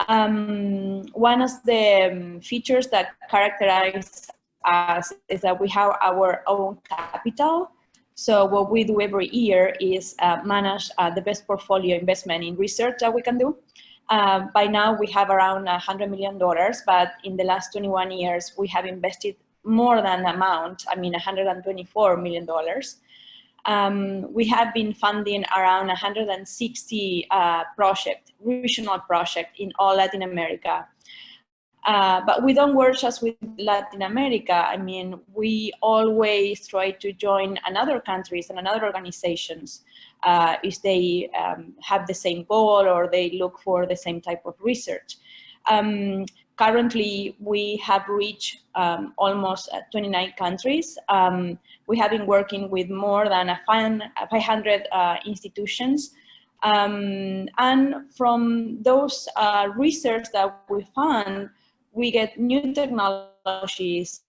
One of the features that characterize us is that we have our own capital. So what we do every year is manage the best portfolio investment in research that we can do. By now we have around $100 million, but in the last 21 years, we have invested more than the amount, I mean $124 million. We have been funding around 160 regional projects in all Latin America. But we don't work just with Latin America. I mean, we always try to join another countries and another organizations if they have the same goal or they look for the same type of research. Currently, we have reached almost 29 countries. We have been working with more than 500 institutions. And from those research that we fund, we get new technologies,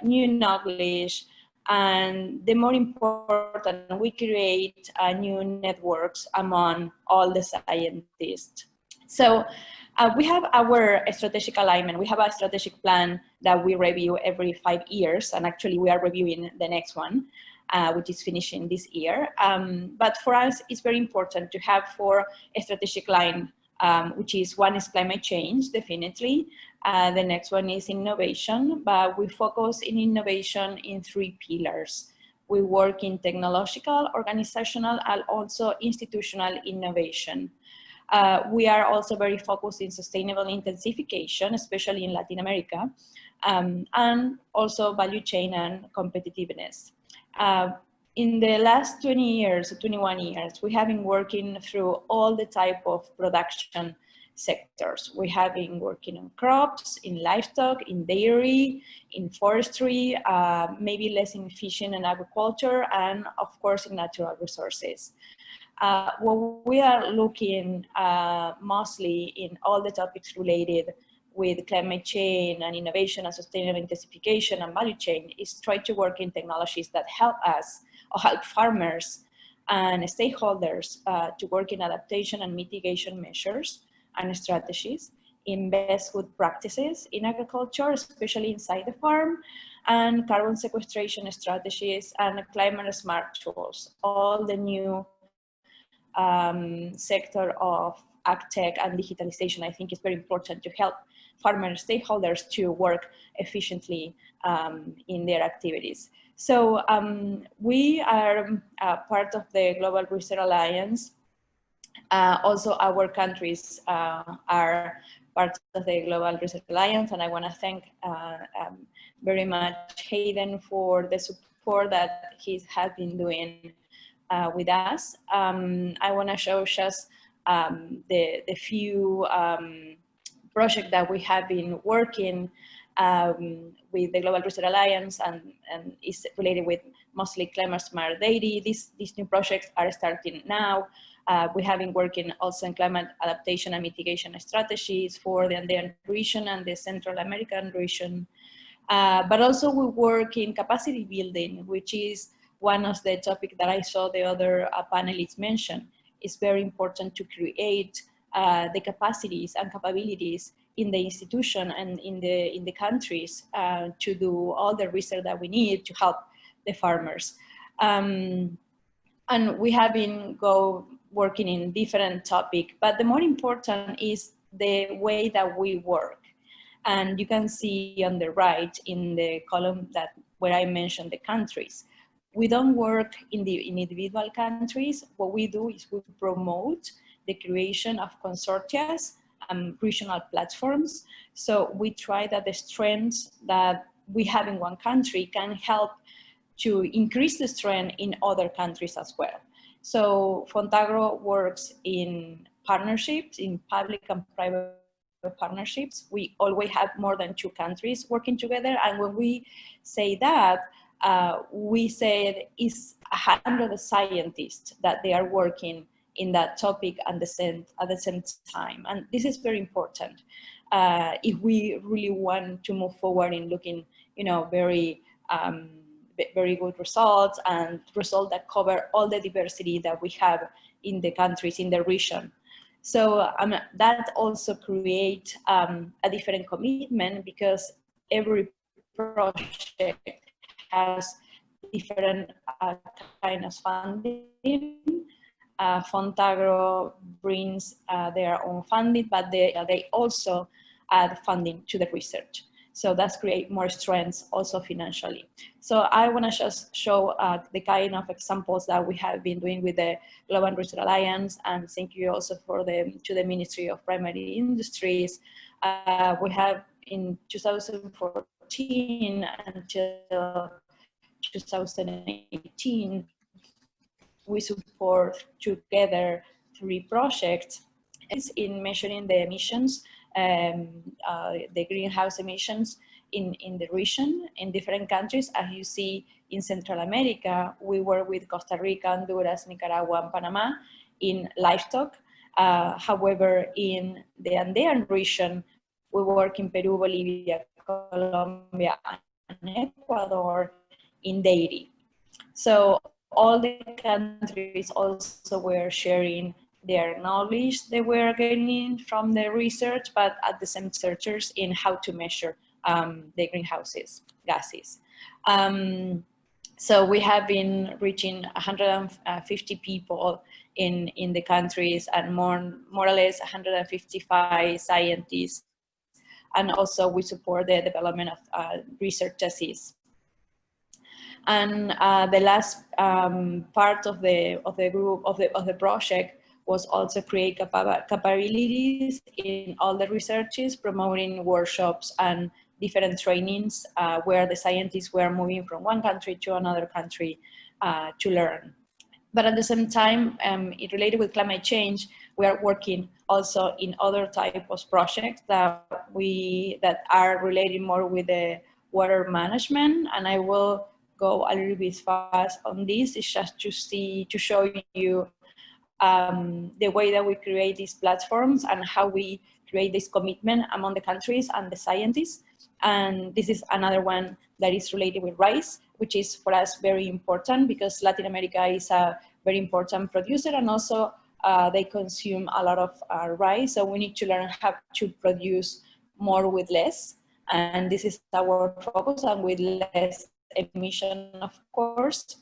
new knowledge, and the more important, we create new networks among all the scientists. So we have our strategic alignment. We have a strategic plan that we review every 5 years, and actually we are reviewing the next one, which is finishing this year. But for us, it's very important to have 4 strategic lines, which is one is climate change, definitely. The next one is innovation, but we focus in innovation in 3 pillars. We work in technological, organizational, and also institutional innovation. We are also very focused in sustainable intensification, especially in Latin America, and also value chain and competitiveness. In the last 20 years, 21 years, we have been working through all the type of production sectors. We have been working on crops, in livestock, in dairy, in forestry, maybe less in fishing and agriculture, and of course in natural resources. What we are looking mostly in all the topics related with climate change and innovation and sustainable intensification and value chain is try to work in technologies that help us or help farmers and stakeholders to work in adaptation and mitigation measures and strategies, in best good practices in agriculture, especially inside the farm, and carbon sequestration strategies and climate smart tools. All the new sector of agtech and digitalization, I think is very important to help farmer stakeholders to work efficiently in their activities. So we are part of the Global Research Alliance. Also, our countries are part of the Global Research Alliance, and I want to thank very much Hayden for the support that he has been doing with us. I want to show just the few projects that we have been working with the Global Research Alliance, and is related with mostly climate smart dairy. These new projects are starting now. We have been working also in climate adaptation and mitigation strategies for the Andean region and the Central American region. But also we work in capacity building, which is one of the topics that I saw the other panelists mention. It's very important to create the capacities and capabilities in the institution and in the countries to do all the research that we need to help the farmers. And we have been working in different topics, but the more important is the way that we work. And you can see on the right in the column where I mentioned the countries. We don't work in individual countries. What we do is we promote the creation of consortia and regional platforms. So we try that the strengths that we have in one country can help to increase the strength in other countries as well. So Fontagro works in partnerships, in public and private partnerships. We always have more than 2 countries working together. And when we say that, we said it's 100 scientists that they are working in that topic at the same time. And this is very important if we really want to move forward in looking, very good results and results that cover all the diversity that we have in the countries, in the region. So that also creates a different commitment, because every project has different kind of funding. Fontagro brings their own funding, but they also add funding to the research. So that's create more strengths also financially. So I want to just show the kind of examples that we have been doing with the Global Research Alliance, and thank you also to the Ministry of Primary Industries. We have in 2014 until 2018, we support together 3 projects in measuring the emissions, the greenhouse emissions in the region, in different countries. As you see in Central America, we work with Costa Rica, Honduras, Nicaragua, and Panama in livestock. However, in the Andean region, we work in Peru, Bolivia, Colombia, and Ecuador in dairy. So all the countries also were sharing their knowledge they were gaining from the research, but at the same researchers in how to measure the greenhouse gases. So we have been reaching 150 people in the countries, and more or less 155 scientists. And also we support the development of research theses. And the last part of the group of the project was also create capabilities in all the researchers, promoting workshops and different trainings where the scientists were moving from one country to another country to learn. But at the same time, related with climate change, we are working also in other types of projects that are related more with the water management, and I will go a little bit fast on this. It's just to show you the way that we create these platforms and how we create this commitment among the countries and the scientists. And this is another one that is related with rice, which is for us very important because Latin America is a very important producer, and also they consume a lot of rice. So we need to learn how to produce more with less. And this is our focus, and with less emission, of course.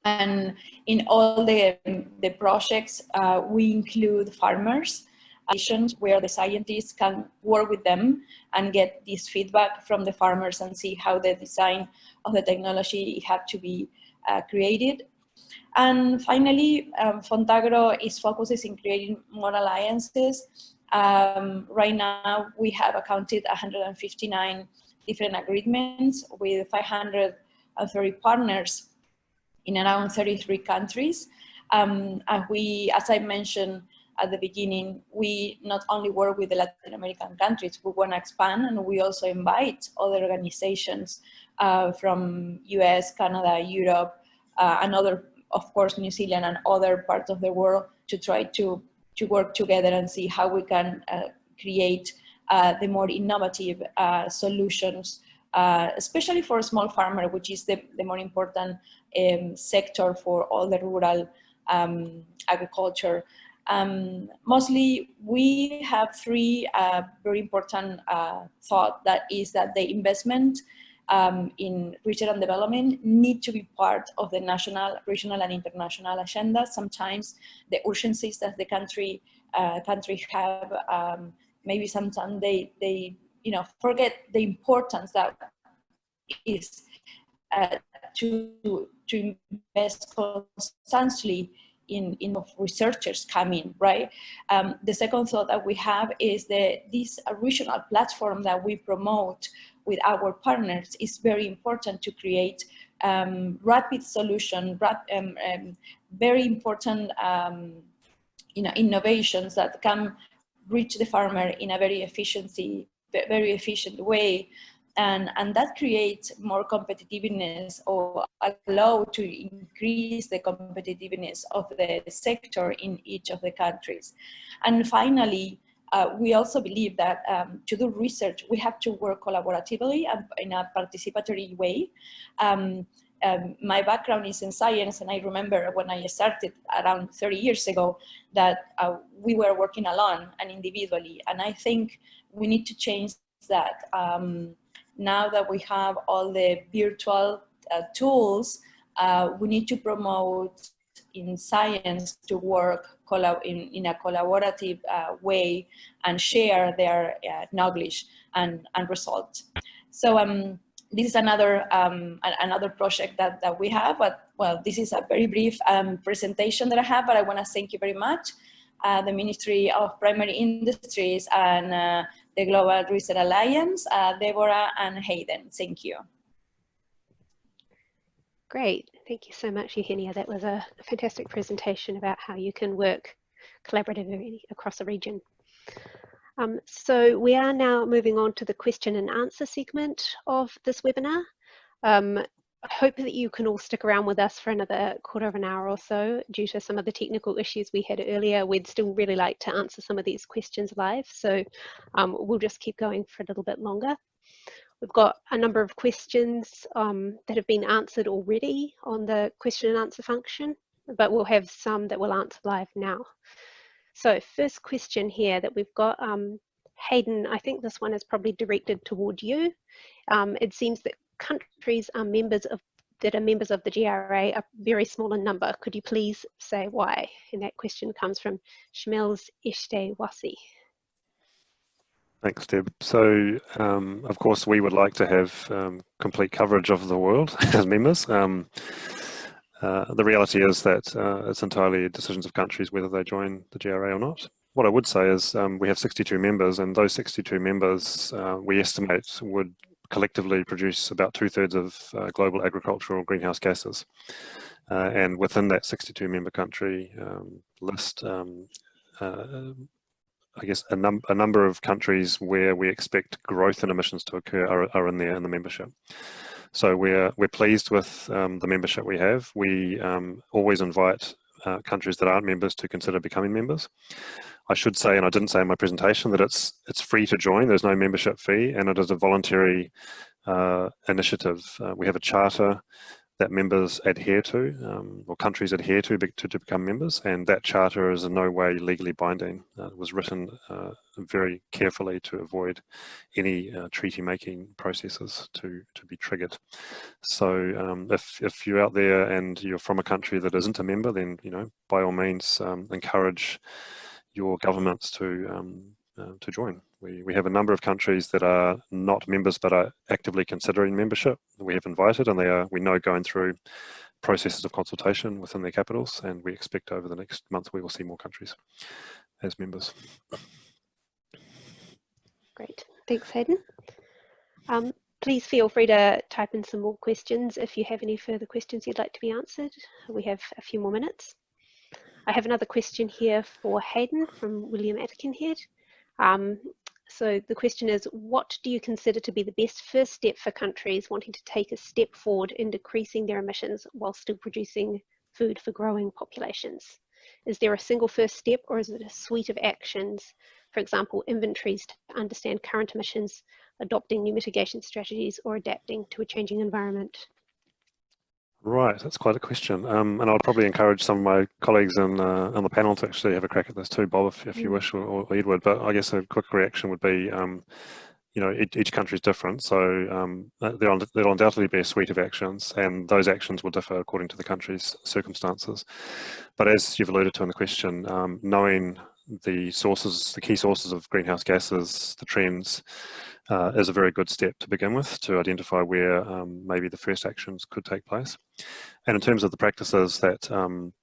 And in all the projects, we include farmers, where the scientists can work with them and get this feedback from the farmers and see how the design of the technology have to be created. And finally, Fontagro is focused in creating more alliances. Right now, we have accounted 159 different agreements with 530 partners in around 33 countries. And as I mentioned at the beginning, we not only work with the Latin American countries, we want to expand, and we also invite other organizations from US, Canada, Europe, and other, of course, New Zealand and other parts of the world to try to work together and see how we can create the more innovative solutions, especially for a small farmer, which is the more important sector for all the rural agriculture. Mostly we have 3 very important thoughts. That is that the investment in research and development need to be part of the national, regional, and international agenda. Sometimes the urgencies that the country have, maybe sometimes they forget the importance that is to invest constantly in researchers coming, right? The second thought that we have is that this regional platform that we promote with our partners is very important to create rapid solution, very important innovations that can reach the farmer in a very efficient way. And that creates more competitiveness, or allow to increase the competitiveness of the sector in each of the countries. And finally, we also believe that to do research, we have to work collaboratively and in a participatory way. My background is in science, and I remember when I started around 30 years ago that we were working alone and individually, and I think we need to change that. Now that we have all the virtual tools, we need to promote in science to work in a collaborative way and share their knowledge and results. So this is another project that we have, but well, this is a very brief presentation that I have, but I want to thank you very much, the Ministry of Primary Industries and the Global Research Alliance, Deborah and Hayden. Thank you. Great, thank you so much, Eugenia. That was a fantastic presentation about how you can work collaboratively across the region. So we are now moving on to the question and answer segment of this webinar. I hope that you can all stick around with us for another quarter of an hour or so. Due to some of the technical issues we had earlier, we'd still really like to answer some of these questions live. So we'll just keep going for a little bit longer. We've got a number of questions that have been answered already on the question and answer function, but we'll have some that we'll answer live now. So first question here that we've got, Hayden, I think this one is probably directed toward you. It seems that countries are members of the GRA are very small in number. Could you please say why? And that question comes from Shmelz Ishtewasi. Thanks, Deb. So, of course, we would like to have complete coverage of the world as members. The reality is that it's entirely decisions of countries whether they join the GRA or not. What I would say is we have 62 members, and those 62 members we estimate would collectively produce about 2/3 of global agricultural greenhouse gases. And within that 62 member country list, I guess a number of countries where we expect growth in emissions to occur are in there in the membership. So we're pleased with the membership we have. We always invite countries that aren't members to consider becoming members. I should say, and I didn't say in my presentation, that it's free to join. There's no membership fee, and it is a voluntary initiative. We have a charter that members adhere to, or countries adhere to become members, and that charter is in no way legally binding. It was written very carefully to avoid any treaty-making processes to be triggered. So if you're out there and you're from a country that isn't a member, then by all means encourage your governments to join. We have a number of countries that are not members but are actively considering membership. We have invited, and they are, we know, going through processes of consultation within their capitals, and we expect over the next month we will see more countries as members. Great, thanks Hayden. Please feel free to type in some more questions if you have any further questions you'd like to be answered. We have a few more minutes. I have another question here for Hayden from William Atkinhead. So the question is, what do you consider to be the best first step for countries wanting to take a step forward in decreasing their emissions while still producing food for growing populations? Is there a single first step, or is it a suite of actions? For example, inventories to understand current emissions, adopting new mitigation strategies, or adapting to a changing environment? Right, that's quite a question, and I'll probably encourage some of my colleagues on the panel to actually have a crack at this too, Bob, if you wish, or Edward. But I guess a quick reaction would be, each country is different, so there'll undoubtedly be a suite of actions, and those actions will differ according to the country's circumstances. But as you've alluded to in the question, knowing the key sources of greenhouse gases, the trends, is a very good step to begin with to identify where maybe the first actions could take place. And in terms of the practices that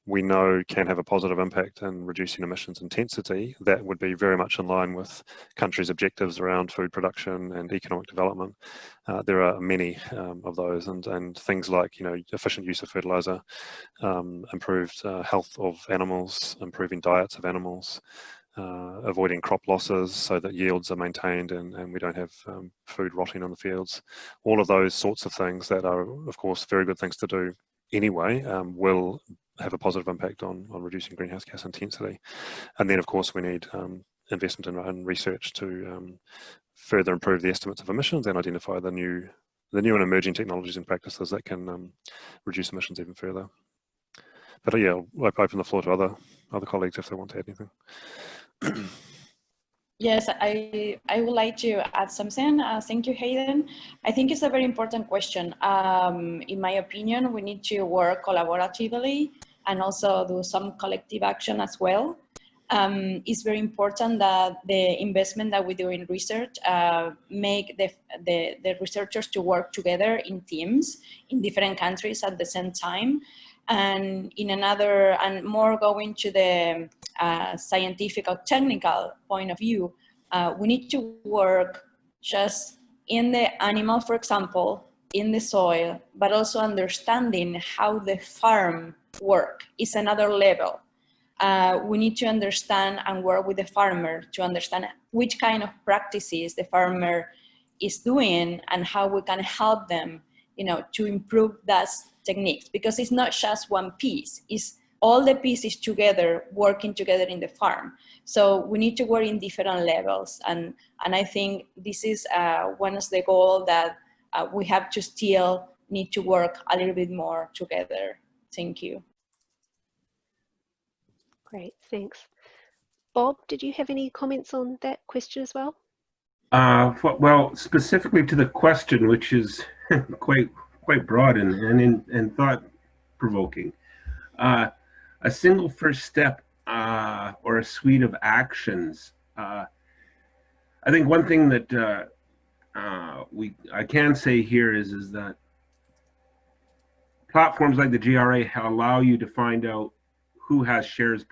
we know can have a positive impact in reducing emissions intensity, that would be very much in line with countries' objectives around food production and economic development. There are many of those, and things like efficient use of fertilizer, improved health of animals, improving diets of animals, avoiding crop losses so that yields are maintained and we don't have food rotting on the fields. All of those sorts of things that are, of course, very good things to do anyway, will have a positive impact on reducing greenhouse gas intensity. And then, of course, we need investment in research to further improve the estimates of emissions and identify the new and emerging technologies and practices that can reduce emissions even further. But yeah, I'll open the floor to other colleagues if they want to add anything. Yes, I would like to add something. Thank you, Hayden. I think it's a very important question. In my opinion, we need to work collaboratively and also do some collective action as well. It's very important that the investment that we do in research make the researchers to work together in teams in different countries at the same time. And in another, and more going to the scientific or technical point of view, we need to work just in the animal, for example, in the soil, but also understanding how the farm work is another level. We need to understand and work with the farmer to understand which kind of practices the farmer is doing and how we can help them, to improve those techniques, because it's not just one piece, it's all the pieces together working together in the farm. So we need to work in different levels, and I think this is one of the goals that we have to still need to work a little bit more together. Thank you. Great, thanks. Bob, did you have any comments on that question as well? Well, specifically to the question, which is quite broad and thought-provoking. A single first step or a suite of actions. I think one thing that I can say here is that platforms like the GRA allow you to find out who has shared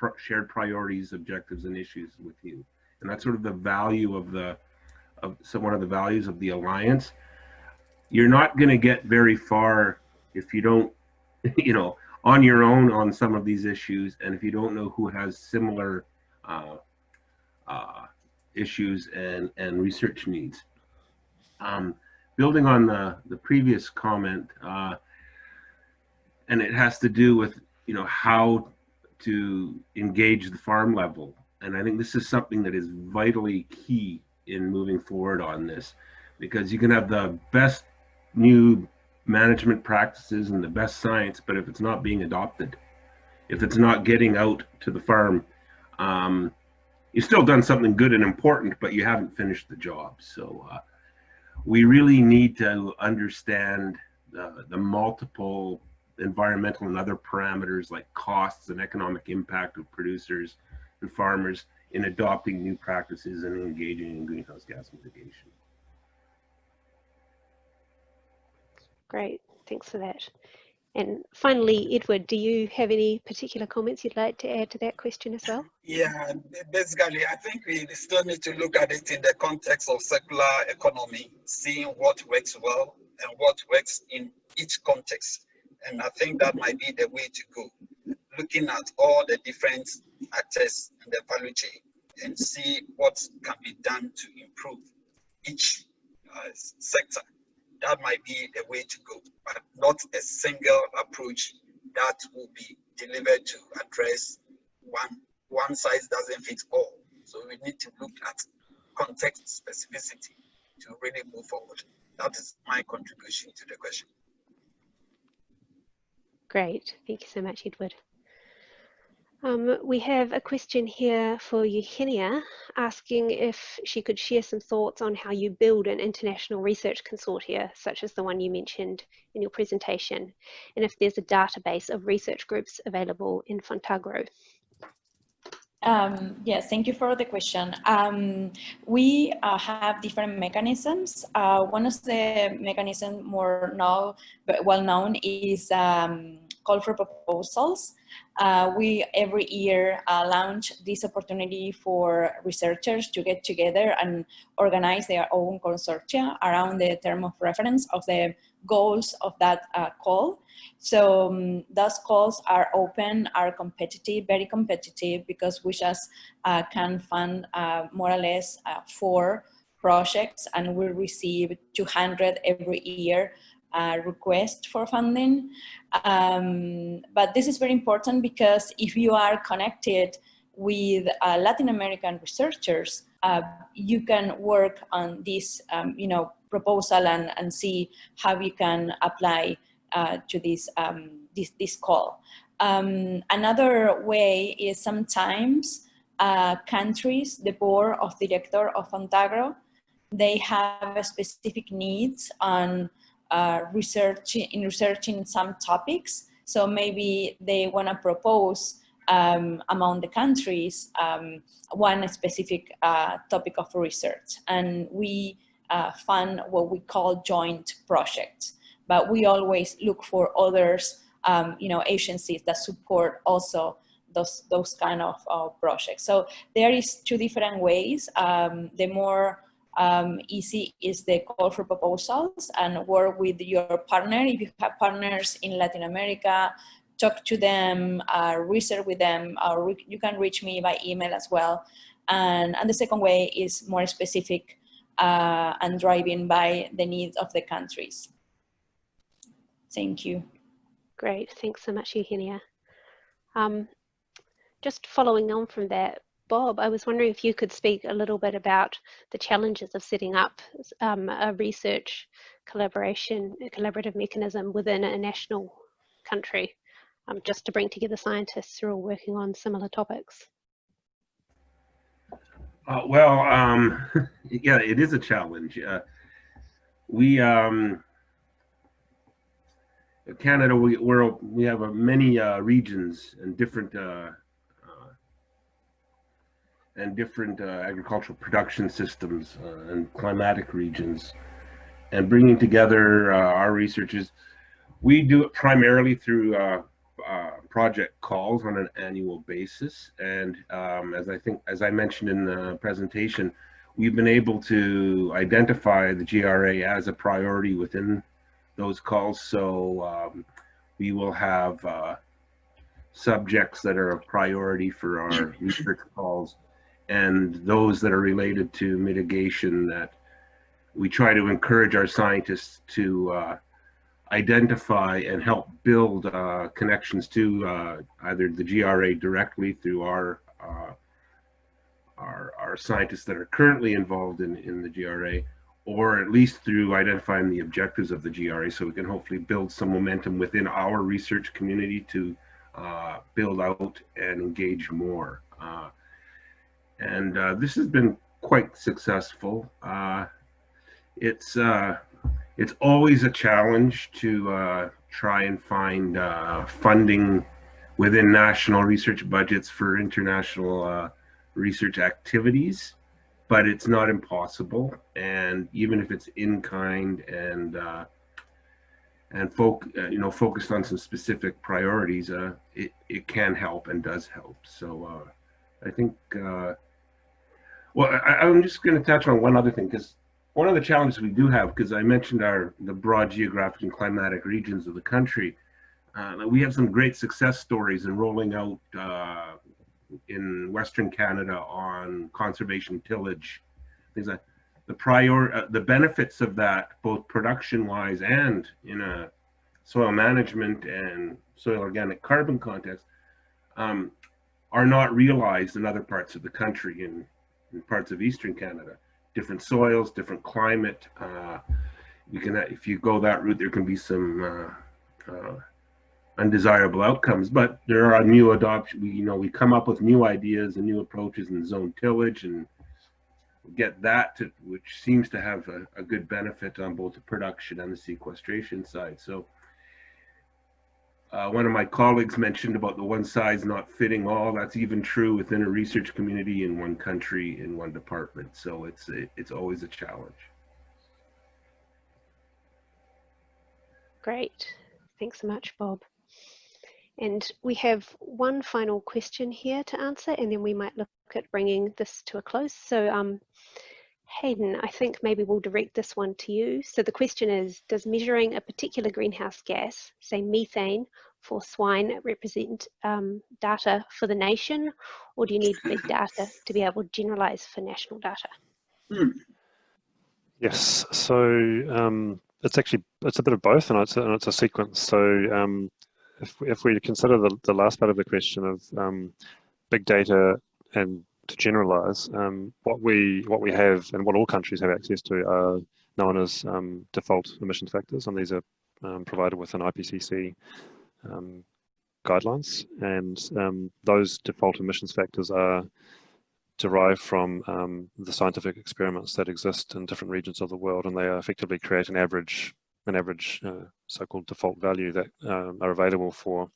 priorities, objectives, and issues with you, and that's sort of the value of one of the values of the Alliance. You're not going to get very far if you don't, on your own on some of these issues, and if you don't know who has similar issues and research needs. Building on the previous comment, and it has to do with how to engage the farm level, and I think this is something that is vitally key in moving forward on this, because you can have the best new management practices and the best science, but if it's not being adopted, if it's not getting out to the farm, you've still done something good and important, but you haven't finished the job. So we really need to understand the multiple environmental and other parameters like costs and economic impact of producers and farmers in adopting new practices and engaging in greenhouse gas mitigation. Great, thanks for that. And finally, Edward, do you have any particular comments you'd like to add to that question as well? Yeah, basically, I think we still need to look at it in the context of circular economy, seeing what works well and what works in each context. And I think that might be the way to go, looking at all the different actors in the value chain and see what can be done to improve each sector. That might be the way to go, but not a single approach that will be delivered to address one size doesn't fit all. So we need to look at context specificity to really move forward. That is my contribution to the question. Great, thank you so much, Edward. We have a question here for Eugenia, asking if she could share some thoughts on how you build an international research consortia, such as the one you mentioned in your presentation, and if there's a database of research groups available in Fontagro. Yes, thank you for the question. We have different mechanisms. One of the mechanisms more well known is call for proposals. We every year launch this opportunity for researchers to get together and organize their own consortia around the term of reference of the goals of that call. So those calls are open, are competitive, very competitive, because we just can fund more or less 4 projects, and we receive 200 every year request for funding. But this is very important because if you are connected with Latin American researchers, you can work on this proposal and see how you can apply to this call. Another way is sometimes countries, the board of director of Fontagro, they have specific needs on researching some topics. So maybe they want to propose among the countries one specific topic of research, and we fund what we call joint projects. But we always look for others, agencies that support also those kind of projects. So there is two different ways. The more easy is the call for proposals and work with your partner. If you have partners in Latin America, talk to them, research with them, or you can reach me by email as well. And the second way is more specific and driven by the needs of the countries. Thank you. Great, thanks so much, Eugenia. Just following on from that, Bob, I was wondering if you could speak a little bit about the challenges of setting up a research collaborative mechanism within a national country, just to bring together scientists who are all working on similar topics. Yeah, it is a challenge. Canada, we have many regions and different agricultural production systems and climatic regions, and bringing together our researchers. We do it primarily through project calls on an annual basis, and as I mentioned in the presentation, we've been able to identify the GRA as a priority within those calls. So we will have subjects that are a priority for our research calls, and those that are related to mitigation that we try to encourage our scientists to identify and help build connections to either the GRA directly through our scientists that are currently involved in the GRA, or at least through identifying the objectives of the GRA, so we can hopefully build some momentum within our research community to build out and engage more. And this has been quite successful. It's always a challenge to try and find funding within national research budgets for international research activities, but it's not impossible. And even if it's in kind and focused on some specific priorities, it can help and does help. So I think, I'm just going to touch on one other thing, because one of the challenges we do have, because I mentioned the broad geographic and climatic regions of the country, we have some great success stories in rolling out in Western Canada on conservation tillage. Things like the benefits of that, both production-wise and in a soil management and soil organic carbon context, are not realized in other parts of the country, in parts of Eastern Canada. Different soils, different climate. If you go that route, there can be some undesirable outcomes. But there are new adoptions. We come up with new ideas and new approaches in zone tillage, and get that which seems to have a good benefit on both the production and the sequestration side. So one of my colleagues mentioned about the one size not fitting all. That's even true within a research community in one country, in one department. So it's always a challenge. Great, thanks so much, Bob. And we have one final question here to answer, and then we might look at bringing this to a close. So Hayden, I think maybe we'll direct this one to you. So the question is, does measuring a particular greenhouse gas, say methane, for swine represent data for the nation, or do you need big data to be able to generalize for national data? Yes, so it's a bit of both, and it's a sequence. So if we consider the last part of the question of big data and to generalize, what we have and what all countries have access to are known as default emissions factors, and these are provided within IPCC guidelines, and those default emissions factors are derived from the scientific experiments that exist in different regions of the world, and they effectively create an average an average so-called default value that are available for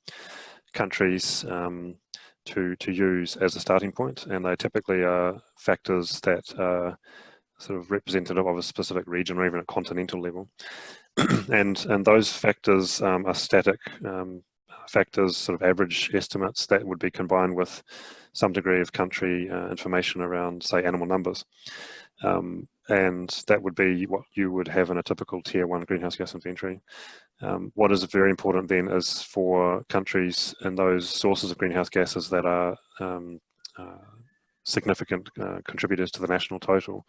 countries to use as a starting point, and they typically are factors that are sort of representative of a specific region or even at continental level. and those factors are static factors, sort of average estimates that would be combined with some degree of country information around, say, animal numbers. And that would be what you would have in a typical tier 1 greenhouse gas inventory. What is very important then is for countries and those sources of greenhouse gases that are significant contributors to the national total,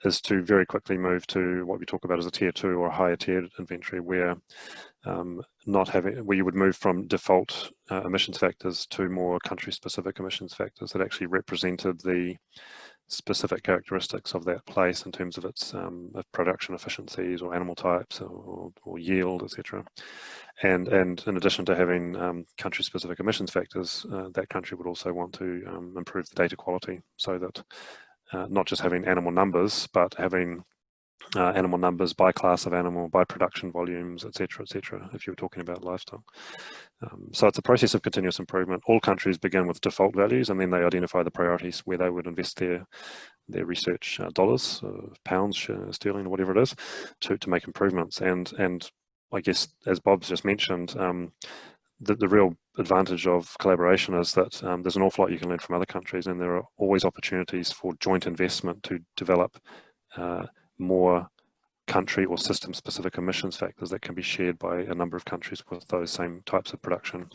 is to very quickly move to what we talk about as a tier 2 or a higher tiered inventory, where where you would move from default emissions factors to more country specific emissions factors that actually represented the specific characteristics of that place in terms of its production efficiencies or animal types or yield, etc. And in addition to having country specific emissions factors, that country would also want to improve the data quality, so that not just having animal numbers, but having animal numbers by class of animal, by production volumes, etc., if you're talking about livestock. So it's a process of continuous improvement. All countries begin with default values, and then they identify the priorities where they would invest their research dollars, pounds, sterling, whatever it is, to make improvements. And I guess, as Bob's just mentioned, the real advantage of collaboration is that there's an awful lot you can learn from other countries, and there are always opportunities for joint investment to develop more country or system specific emissions factors that can be shared by a number of countries with those same types of production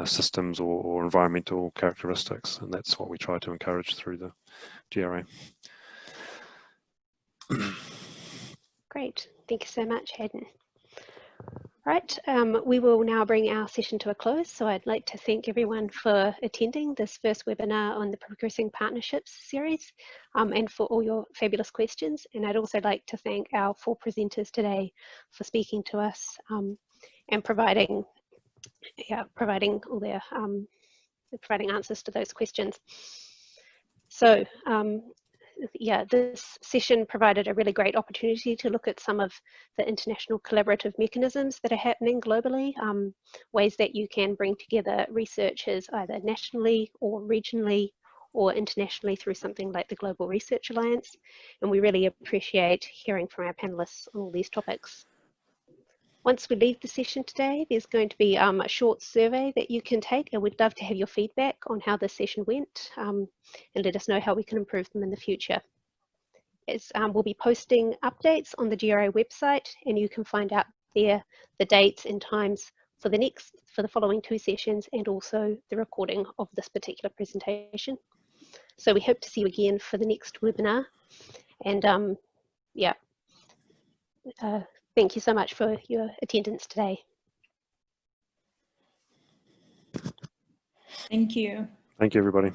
systems or environmental characteristics, and that's what we try to encourage through the GRA. Great, thank you so much, Hayden. Right, we will now bring our session to a close. So I'd like to thank everyone for attending this first webinar on the Progressing Partnerships series, and for all your fabulous questions. And I'd also like to thank our 4 presenters today for speaking to us and providing all their providing answers to those questions. So yeah, this session provided a really great opportunity to look at some of the international collaborative mechanisms that are happening globally, ways that you can bring together researchers either nationally or regionally or internationally through something like the Global Research Alliance. And we really appreciate hearing from our panelists on all these topics. Once we leave the session today, there's going to be a short survey that you can take, and we'd love to have your feedback on how this session went, and let us know how we can improve them in the future. We'll be posting updates on the GRA website, and you can find out there the dates and times for the following 2 sessions, and also the recording of this particular presentation. So we hope to see you again for the next webinar, and yeah. Thank you so much for your attendance today. Thank you. Thank you, everybody.